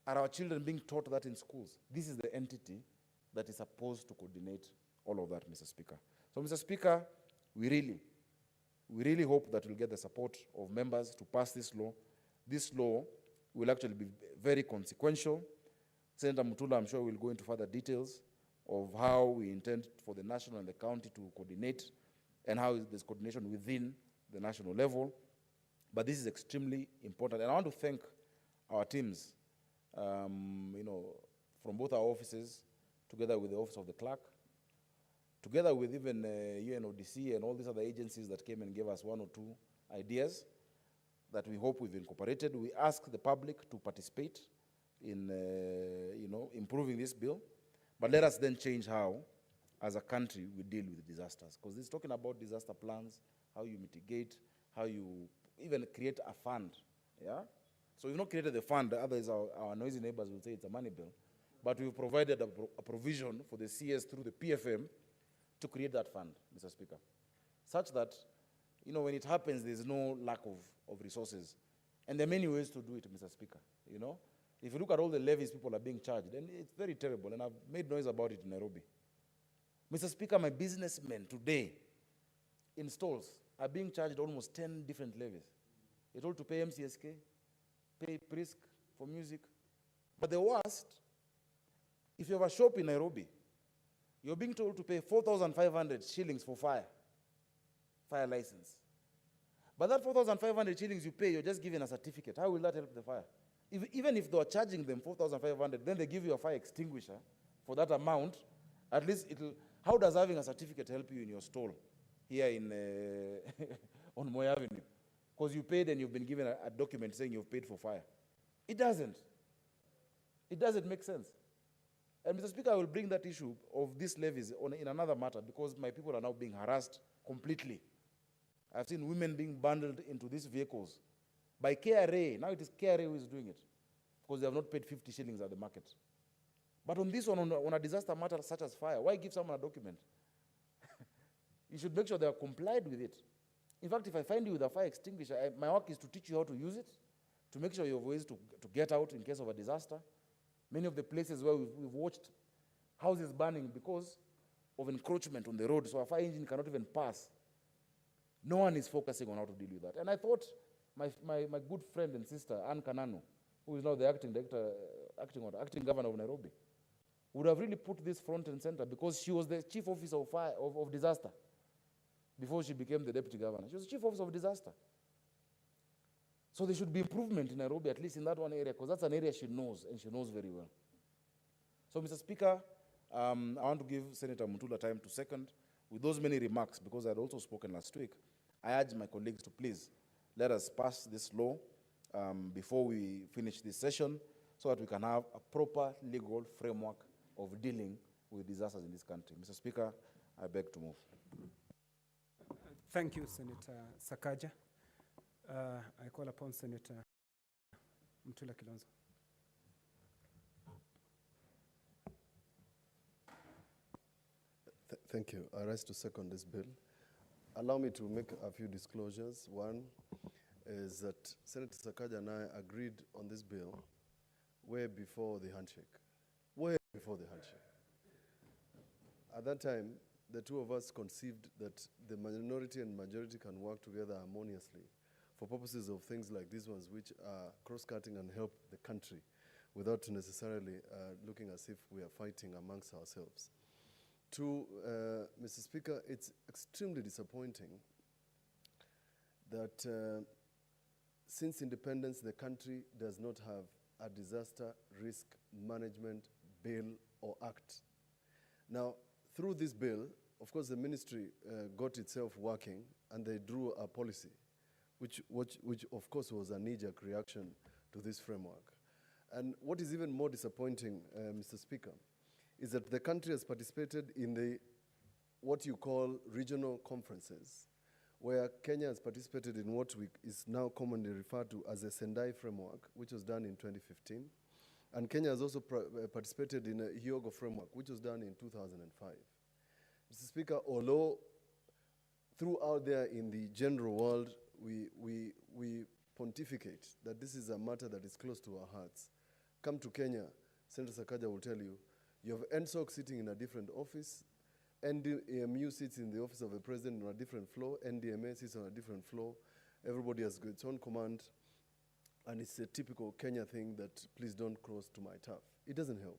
Are our children being taught that in schools? This is the entity that is supposed to coordinate all of that, Mr. Speaker. So, Mr. Speaker, we really hope that we'll get the support of members to pass this law. This law will actually be very consequential. Senator Mutula, I'm sure, will go into further details of how we intend for the national and the county to coordinate and how there's coordination within the national level. But this is extremely important. And I want to thank our teams, you know, from both our offices, together with the Office of the Clerk, together with even UNODC and all these other agencies that came and gave us one or two ideas that we hope we've incorporated. We ask the public to participate in you know, improving this bill, but let us then change how, as a country, we deal with disasters. Because it's talking about disaster plans, how you mitigate, how you even create a fund. Yeah. So we've not created the fund. Others, our noisy neighbors will say it's a money bill, but we've provided a provision for the CS through the PFM to create that fund, Mr. Speaker, such that, you know, when it happens, there's no lack of resources. And there are many ways to do it, Mr. Speaker, you know. If you look at all the levies people are being charged, then it's very terrible, and I've made noise about it in Nairobi. Mr. Speaker, my businessmen today in stalls are being charged almost 10 different levies. You're told to pay MCSK, pay Prisk for music. But the worst, if you have a shop in Nairobi, you're being told to pay 4,500 shillings for fire license. But that 4,500 shillings you pay, you're just given a certificate. How will that help the fire? Even if they are charging them 4,500, then they give you a fire extinguisher for that amount, at least how does having a certificate help you in your stall here in on Moy Avenue? Because you paid and you've been given a document saying you've paid for fire. It doesn't. It doesn't make sense. And Mr. Speaker, I will bring that issue of these levies in another matter, because my people are now being harassed completely. I've seen women being bundled into these vehicles by KRA. Now it is KRA who is doing it, because they have not paid 50 shillings at the market. But on this one, on a disaster matter such as fire, why give someone a document? You should make sure they are complied with it. In fact, if I find you with a fire extinguisher, my work is to teach you how to use it, to make sure you have ways to get out in case of a disaster. Many of the places where we've watched houses burning because of encroachment on the road, so a fire engine cannot even pass. No one is focusing on how to deal with that. And I thought my good friend and sister, Ann Kananu, who is now the acting governor of Nairobi, would have really put this front and center, because she was the chief officer of disaster before she became the deputy governor. She was the chief officer of disaster. So there should be improvement in Nairobi, at least in that one area, because that's an area she knows, and she knows very well. So, Mr. Speaker, I want to give Senator Mutula time to second. With those many remarks, because I had also spoken last week, I urge my colleagues to please let us pass this law before we finish this session so that we can have a proper legal framework of dealing with disasters in this country. Mr. Speaker, I beg to move. Thank you, Senator Sakaja. I call upon Senator Mutula Kilonzo. Thank you. I rise to second this bill. Allow me to make a few disclosures. One is that Senator Sakaja and I agreed on this bill way before the handshake. Way before the handshake. At that time, the two of us conceived that the minority and majority can work together harmoniously for purposes of things like these ones, which are cross-cutting and help the country without necessarily looking as if we are fighting amongst ourselves. To Mr. Speaker, it's extremely disappointing that since independence, the country does not have a disaster risk management bill or act. Now, through this bill, of course, the ministry got itself working and they drew a policy, which of course was a knee-jerk reaction to this framework. And what is even more disappointing, Mr. Speaker, is that the country has participated in what you call regional conferences, where Kenya has participated in what is now commonly referred to as a Sendai framework, which was done in 2015. And Kenya has also participated in a Hyogo framework, which was done in 2005. Mr. Speaker, although throughout there in the general world, we pontificate that this is a matter that is close to our hearts. Come to Kenya, Senator Sakaja will tell you, you have NSOC sitting in a different office, NDMU sits in the office of the president on a different floor, NDMA sits on a different floor, everybody has got its own command, and it's a typical Kenya thing that please don't cross to my turf. It doesn't help.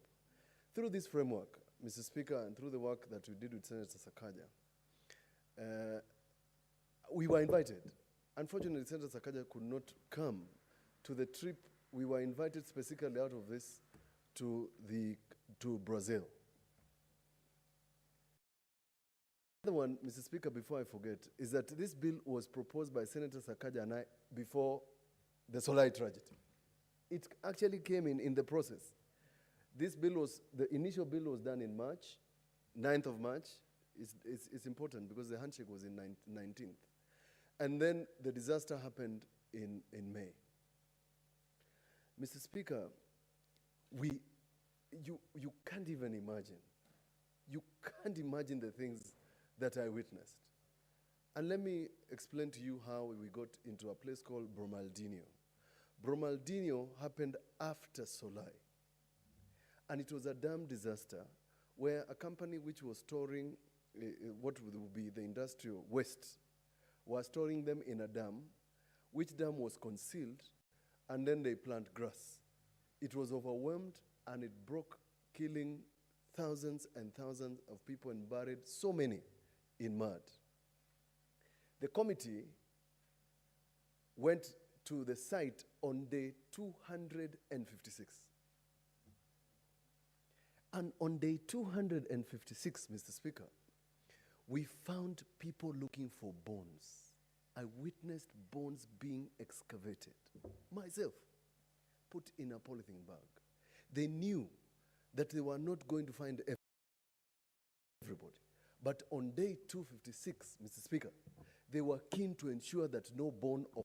Through this framework, Mr. Speaker, and through the work that we did with Senator Sakaja, we were invited. Unfortunately, Senator Sakaja could not come to the trip. We were invited specifically out of this to Brazil. The other one, Mr. Speaker, before I forget, is that this bill was proposed by Senator Sakaja and I before the Solai tragedy. It actually came in the process. This bill was, the initial bill was done in March, 9th of March. It's important because the handshake was in 19th. And then the disaster happened in May. Mr. Speaker, you can't even imagine. You can't imagine the things that I witnessed. And let me explain to you how we got into a place called Bromaldinho. Bromaldinho happened after Solai. And it was a dam disaster where a company which was storing what would be the industrial waste was storing them in a dam, which dam was concealed, and then they plant grass. It was overwhelmed and it broke, killing thousands and thousands of people and buried so many in mud. The committee went to the site on day 256. And on day 256, Mr. Speaker, we found people looking for bones. I witnessed bones being excavated. Myself, put in a polythene bag. They knew that they were not going to find everybody. But on day 256, Mr. Speaker, they were keen to ensure that no bone of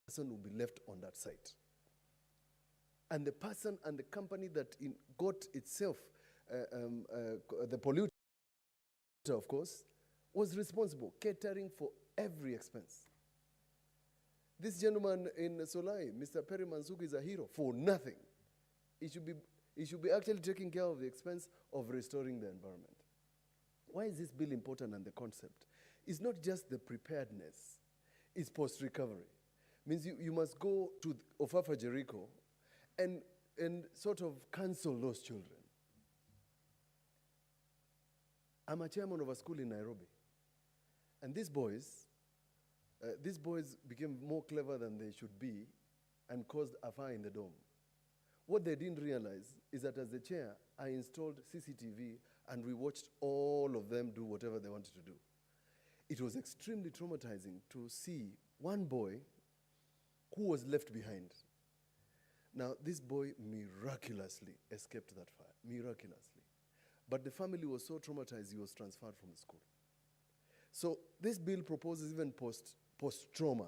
person would be left on that site. And the person and the company that got itself, the polluter, of course, was responsible, catering for every expense. This gentleman in Solai, Mr. Perry Mansuku, is a hero for nothing. He should be actually taking care of the expense of restoring the environment. Why is this bill important and the concept? It's not just the preparedness, it's post-recovery. Means you must go to Ofafa Jericho and sort of counsel those children. I'm a chairman of a school in Nairobi. And these boys became more clever than they should be and caused a fire in the dome. What they didn't realize is that as the chair, I installed CCTV and we watched all of them do whatever they wanted to do. It was extremely traumatizing to see one boy who was left behind. Now, this boy miraculously escaped that fire, miraculously. But the family was so traumatized, he was transferred from the school. So this bill proposes even post-trauma.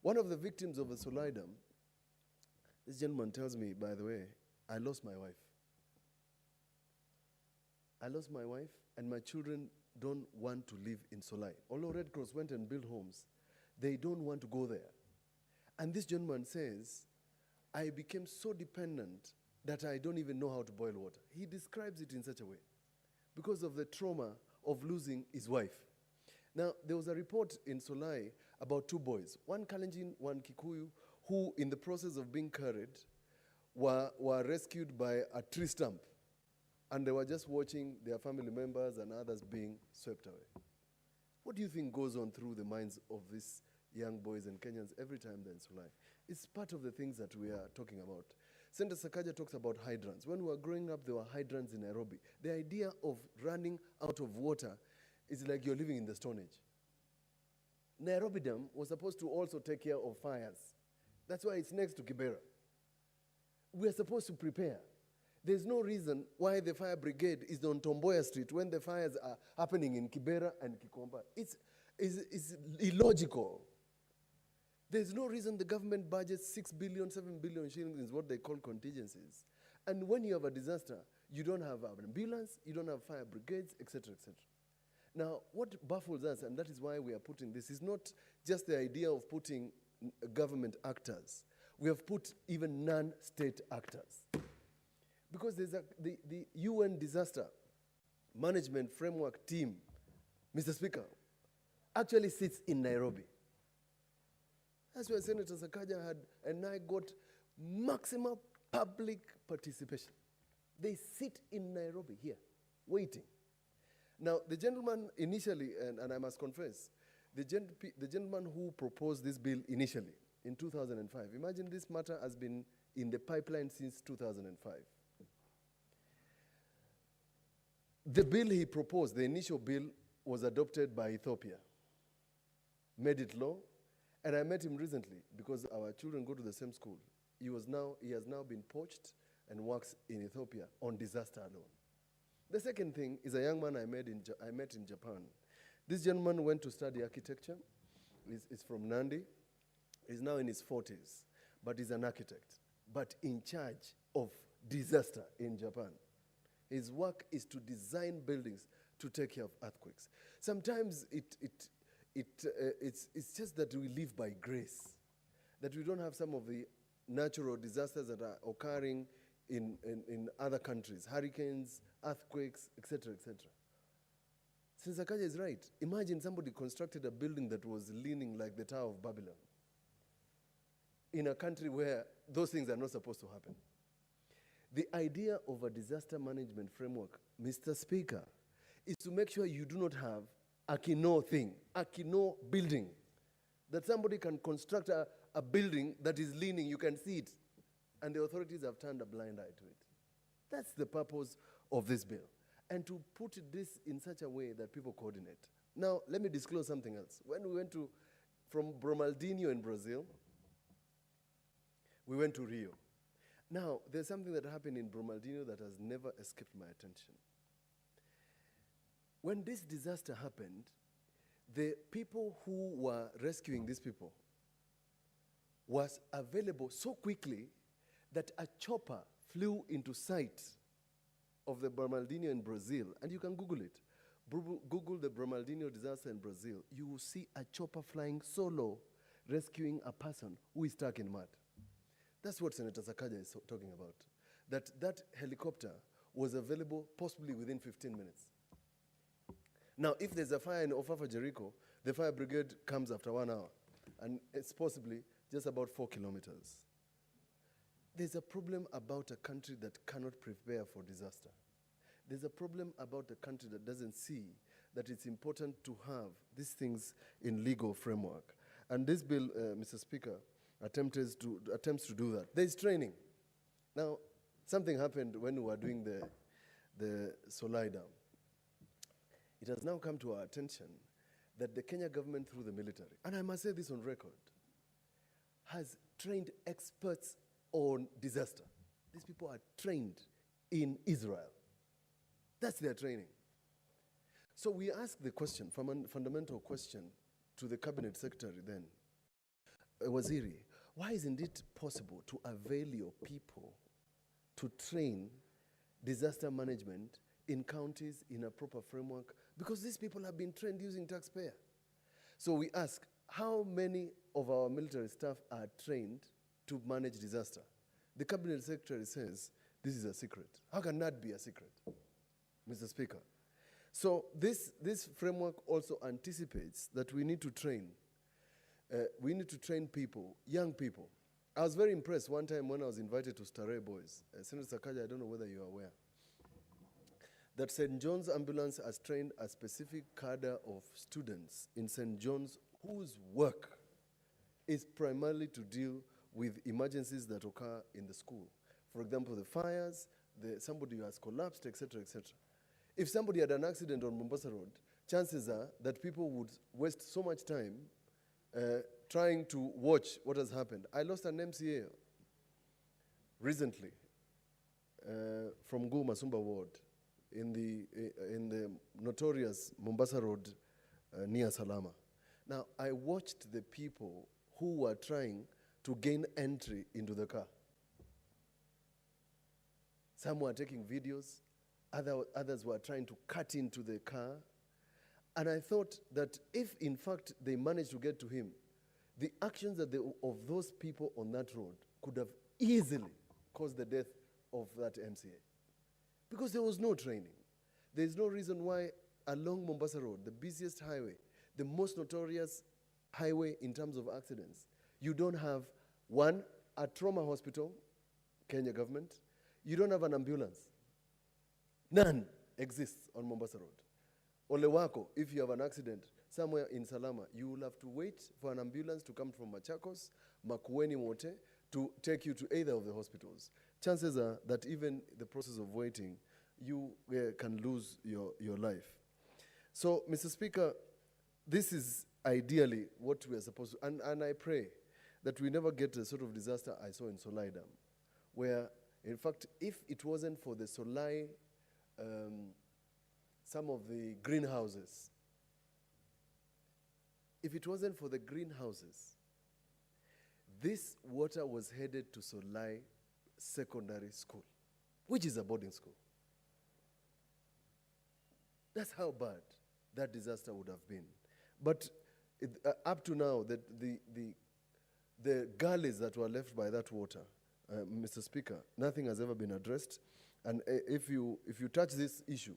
One of the victims of the Solai Dam, this gentleman tells me, by the way, I lost my wife. I lost my wife, and my children don't want to live in Solai. Although Red Cross went and built homes, they don't want to go there. And this gentleman says, I became so dependent that I don't even know how to boil water. He describes it in such a way because of the trauma of losing his wife. Now, there was a report in Solai about two boys, one Kalenjin, one Kikuyu, who, in the process of being carried, were rescued by a tree stump. And they were just watching their family members and others being swept away. What do you think goes on through the minds of these young boys and Kenyans every time they're in Solai? It's part of the things that we are talking about. Senator Sakaja talks about hydrants. When we were growing up, there were hydrants in Nairobi. The idea of running out of water is like you're living in the Stone Age. Nairobi Dam was supposed to also take care of fires. That's why it's next to Kibera. We are supposed to prepare. There's no reason why the fire brigade is on Tomboya Street when the fires are happening in Kibera and Kikomba. It's illogical. There's no reason the government budgets 6 billion, 7 billion shillings is what they call contingencies. And when you have a disaster, you don't have an ambulance, you don't have fire brigades, etc., etc. Now, what baffles us, and that is why we are putting this, is not just the idea of putting government actors. We have put even non-state actors. Because there's the UN Disaster Management Framework Team, Mr. Speaker, actually sits in Nairobi. That's why Senator Sakaja and I got maximum public participation. They sit in Nairobi here, waiting. Now, the gentleman initially, and I must confess, the gentleman who proposed this bill initially in 2005, imagine this matter has been in the pipeline since 2005. The bill he proposed, the initial bill, was adopted by Ethiopia, made it law, and I met him recently because our children go to the same school. He has now been poached and works in Ethiopia on disaster alone. The second thing is a young man I met in Japan. This gentleman went to study architecture. He's from Nandi. He's now in his 40s, but he's an architect, but in charge of disaster in Japan. His work is to design buildings to take care of earthquakes. Sometimes it's just that we live by grace, that we don't have some of the natural disasters that are occurring in other countries, hurricanes, earthquakes, etc., etc. Senator Sakaja is right. Imagine somebody constructed a building that was leaning like the Tower of Babylon in a country where those things are not supposed to happen. The idea of a disaster management framework, Mr. Speaker, is to make sure you do not have a Kino thing, a Kino building, that somebody can construct a building that is leaning, you can see it, and the authorities have turned a blind eye to it. That's the purpose of this bill, and to put this in such a way that people coordinate. Now, let me disclose something else. When we went from Brumadinho in Brazil, we went to Rio. Now, there's something that happened in Brumadinho that has never escaped my attention. When this disaster happened, the people who were rescuing these people was available so quickly that a chopper flew into sight of the Brumadinho in Brazil, and you can Google it. Google the Brumadinho disaster in Brazil. You will see a chopper flying solo, rescuing a person who is stuck in mud. That's what Senator Sakaja is talking about. That helicopter was available possibly within 15 minutes. Now, if there's a fire in Ofafa, Jericho, the fire brigade comes after 1 hour, and it's possibly just about 4 kilometers. There's a problem about a country that cannot prepare for disaster. There's a problem about a country that doesn't see that it's important to have these things in legal framework. And this bill, Mr. Speaker, attempts to do that. There's training. Now, something happened when we were doing the Solai Dam. It has now come to our attention that the Kenya government, through the military, and I must say this on record, has trained experts on disaster. These people are trained in Israel. That's their training. So we ask the question, fundamental question to the cabinet secretary then, Waziri, why isn't it possible to avail your people to train disaster management in counties in a proper framework? Because these people have been trained using taxpayer. So we ask, how many of our military staff are trained to manage disaster? The cabinet secretary says this is a secret. How can that be a secret, Mr. Speaker? So this framework also anticipates that we need to train. We need to train people, young people. I was very impressed one time when I was invited to Starehe Boys. Senator Sakaja, I don't know whether you are aware, that St. John's Ambulance has trained a specific cadre of students in St. John's whose work is primarily to deal with emergencies that occur in the school. For example, the fires, somebody who has collapsed, etc., etc. If somebody had an accident on Mombasa Road, chances are that people would waste so much time trying to watch what has happened. I lost an MCA recently from Gu Masumba Ward in the notorious Mombasa Road near Salama. Now, I watched the people who were trying to gain entry into the car. Some were taking videos, others were trying to cut into the car. And I thought that if, in fact, they managed to get to him, the actions of those people on that road could have easily caused the death of that MCA. Because there was no training. There is no reason why along Mombasa Road, the busiest highway, the most notorious highway in terms of accidents, you don't have, one, a trauma hospital, Kenya government. You don't have an ambulance. None exists on Mombasa Road. Ole wako, if you have an accident somewhere in Salama, you will have to wait for an ambulance to come from Machakos, Makueni Mote, to take you to either of the hospitals. Chances are that even the process of waiting, you can lose your life. So, Mr. Speaker, this is ideally what we are supposed to, and I pray that we never get the sort of disaster I saw in Solai Dam, where, in fact, if it wasn't for the Solai, some of the greenhouses, if it wasn't for the greenhouses, this water was headed to Solai Secondary School, which is a boarding school. That's how bad that disaster would have been. But up to now, the gullies that were left by that water, Mr. Speaker, nothing has ever been addressed. And if you touch this issue,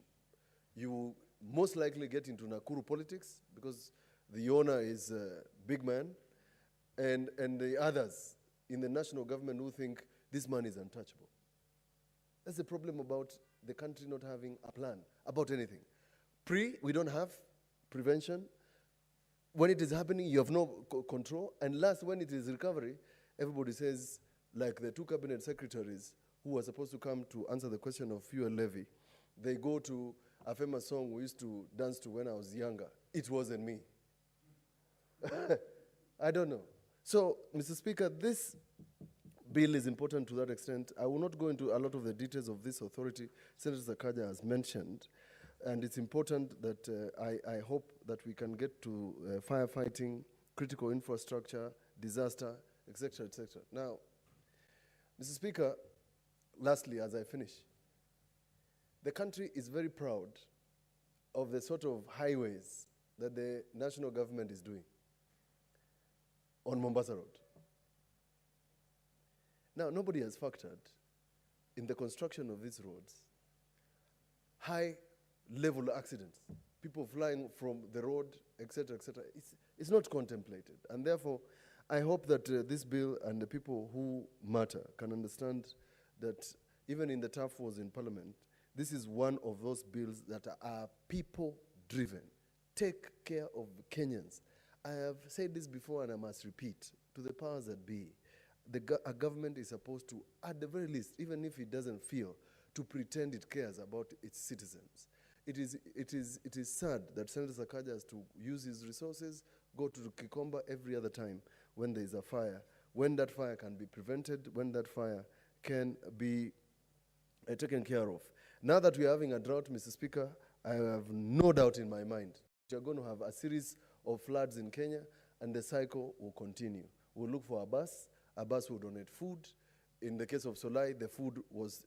you will most likely get into Nakuru politics, because the owner is a big man, and the others in the national government who think this man is untouchable. That's the problem about the country not having a plan about anything. We don't have prevention. When it is happening, you have no control. And last, when it is recovery, everybody says, like the two cabinet secretaries who were supposed to come to answer the question of fuel levy, they go to a famous song we used to dance to when I was younger. It wasn't me. I don't know. So, Mr. Speaker, this bill is important to that extent. I will not go into a lot of the details of this authority Senator Sakaja has mentioned. And it's important that I hope that we can get to firefighting, critical infrastructure, disaster, etc., etc. Now, Mr. Speaker, lastly, as I finish, the country is very proud of the sort of highways that the national government is doing on Mombasa Road. Now, nobody has factored in the construction of these roads high-level accidents, people flying from the road, etc., etc. It's not contemplated. And therefore, I hope that this bill and the people who matter can understand that even in the tough wars in Parliament, this is one of those bills that are people-driven. Take care of Kenyans. I have said this before and I must repeat to the powers that be. a government is supposed to, at the very least, even if it doesn't feel, to pretend it cares about its citizens. It is sad that Senator Sakaja has to use his resources, go to Kikomba every other time when there is a fire, when that fire can be prevented, when that fire can be taken care of. Now that we are having a drought, Mr. Speaker, I have no doubt in my mind we are going to have a series of floods in Kenya, and the cycle will continue. We'll look for a bus will donate food. In the case of Solai, the food was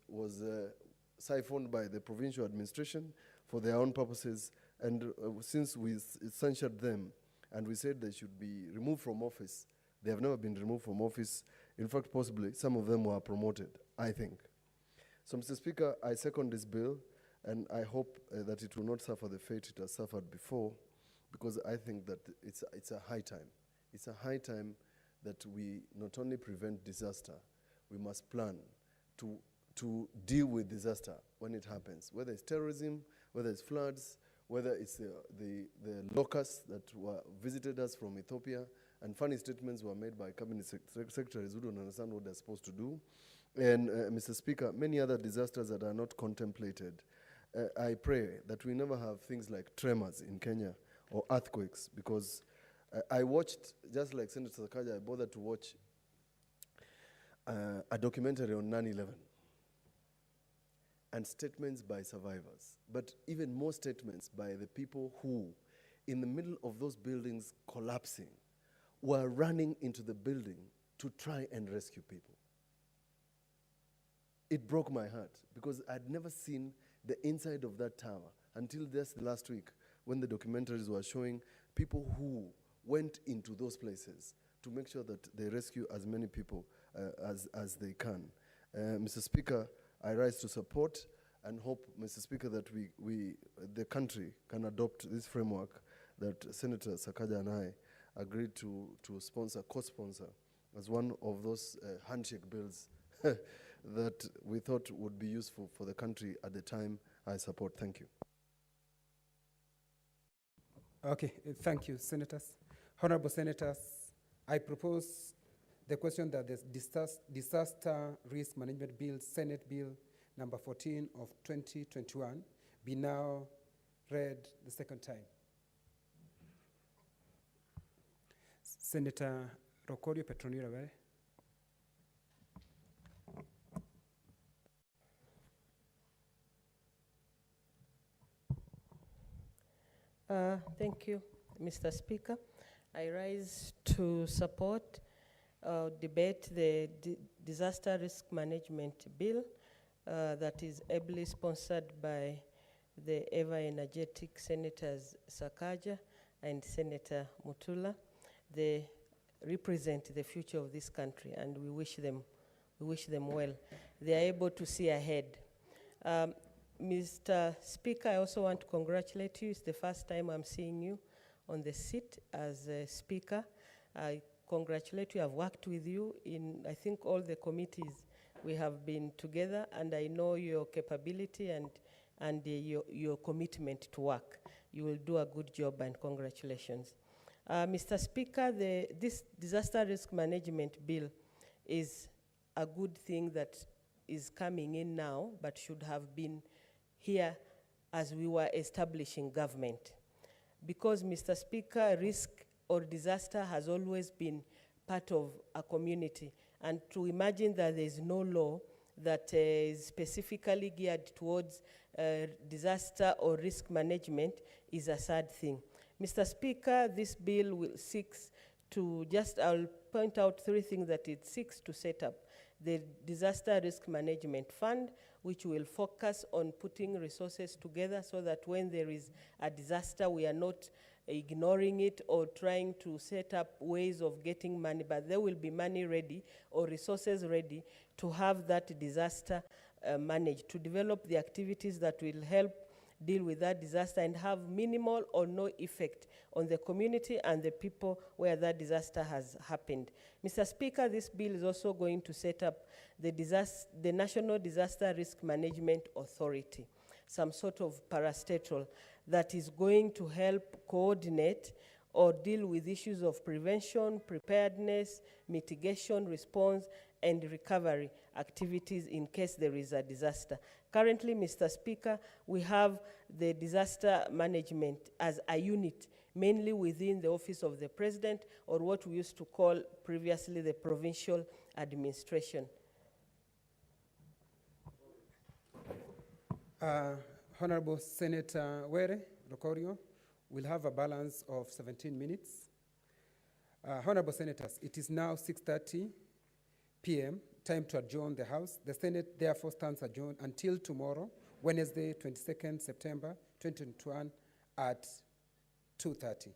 siphoned by the provincial administration for their own purposes, and since we censured them and we said they should be removed from office, they have never been removed from office. In fact, possibly some of them were promoted, I think. So, Mr. Speaker, I second this bill, and I hope that it will not suffer the fate it has suffered before, because I think that it's a high time. It's a high time that we not only prevent disaster, we must plan to deal with disaster when it happens, whether it's terrorism, whether it's floods, whether it's the locusts that visited us from Ethiopia, and funny statements were made by cabinet secretaries who don't understand what they're supposed to do. And Mr. Speaker, many other disasters that are not contemplated. I pray that we never have things like tremors in Kenya or earthquakes, because I watched, just like Senator Sakaja, I bothered to watch a documentary on 9/11 and statements by survivors, but even more statements by the people who, in the middle of those buildings collapsing, were running into the building to try and rescue people. It broke my heart, because I'd never seen the inside of that tower until just last week, when the documentaries were showing people who went into those places to make sure that they rescue as many people as they can. Mr. Speaker, I rise to support and hope, Mr. Speaker, that the country can adopt this framework that Senator Sakaja and I agreed to sponsor, co-sponsor, as one of those handshake bills that we thought would be useful for the country at the time. I support. Thank you. Okay, thank you, Senators. Honorable Senators, I propose the question that the Disaster Risk Management Bill, Senate Bill number 14 of 2021, be now read the second time. Senator Rokorio Petronira. Thank you, Mr. Speaker. I rise to support debate the Disaster Risk Management Bill that is ably sponsored by the ever-energetic Senators Sakaja and Senator Mutula. They represent the future of this country, and we wish them well. They are able to see ahead. Mr. Speaker, I also want to congratulate you. It's the first time I'm seeing you on the seat as a Speaker. I congratulate you. I've worked with you in, I think, all the committees we have been together, and I know your capability and your commitment to work. You will do a good job, and congratulations. Mr. Speaker, this Disaster Risk Management Bill is a good thing that is coming in now, but should have been here as we were establishing government. Because, Mr. Speaker, risk or disaster has always been part of a community. And to imagine that there is no law that is specifically geared towards disaster or risk management is a sad thing. Mr. Speaker, this bill seeks to I'll point out three things that it seeks to set up. The Disaster Risk Management Fund, which will focus on putting resources together so that when there is a disaster, we are not ignoring it or trying to set up ways of getting money, but there will be money ready or resources ready to have that disaster managed, to develop the activities that will help deal with that disaster and have minimal or no effect on the community and the people where that disaster has happened. Mr. Speaker, this bill is also going to set up the National Disaster Risk Management Authority, some sort of parastatal that is going to help coordinate or deal with issues of prevention, preparedness, mitigation, response, and recovery activities in case there is a disaster. Currently, Mr. Speaker, we have the disaster management as a unit, mainly within the Office of the President, or what we used to call previously the provincial administration. Honorable Senator Were Rokorio will have a balance of 17 minutes. Honorable Senators, it is now 6:30 p.m., time to adjourn the House. The Senate therefore stands adjourned until tomorrow, Wednesday, 22nd September 2021 at 2:30.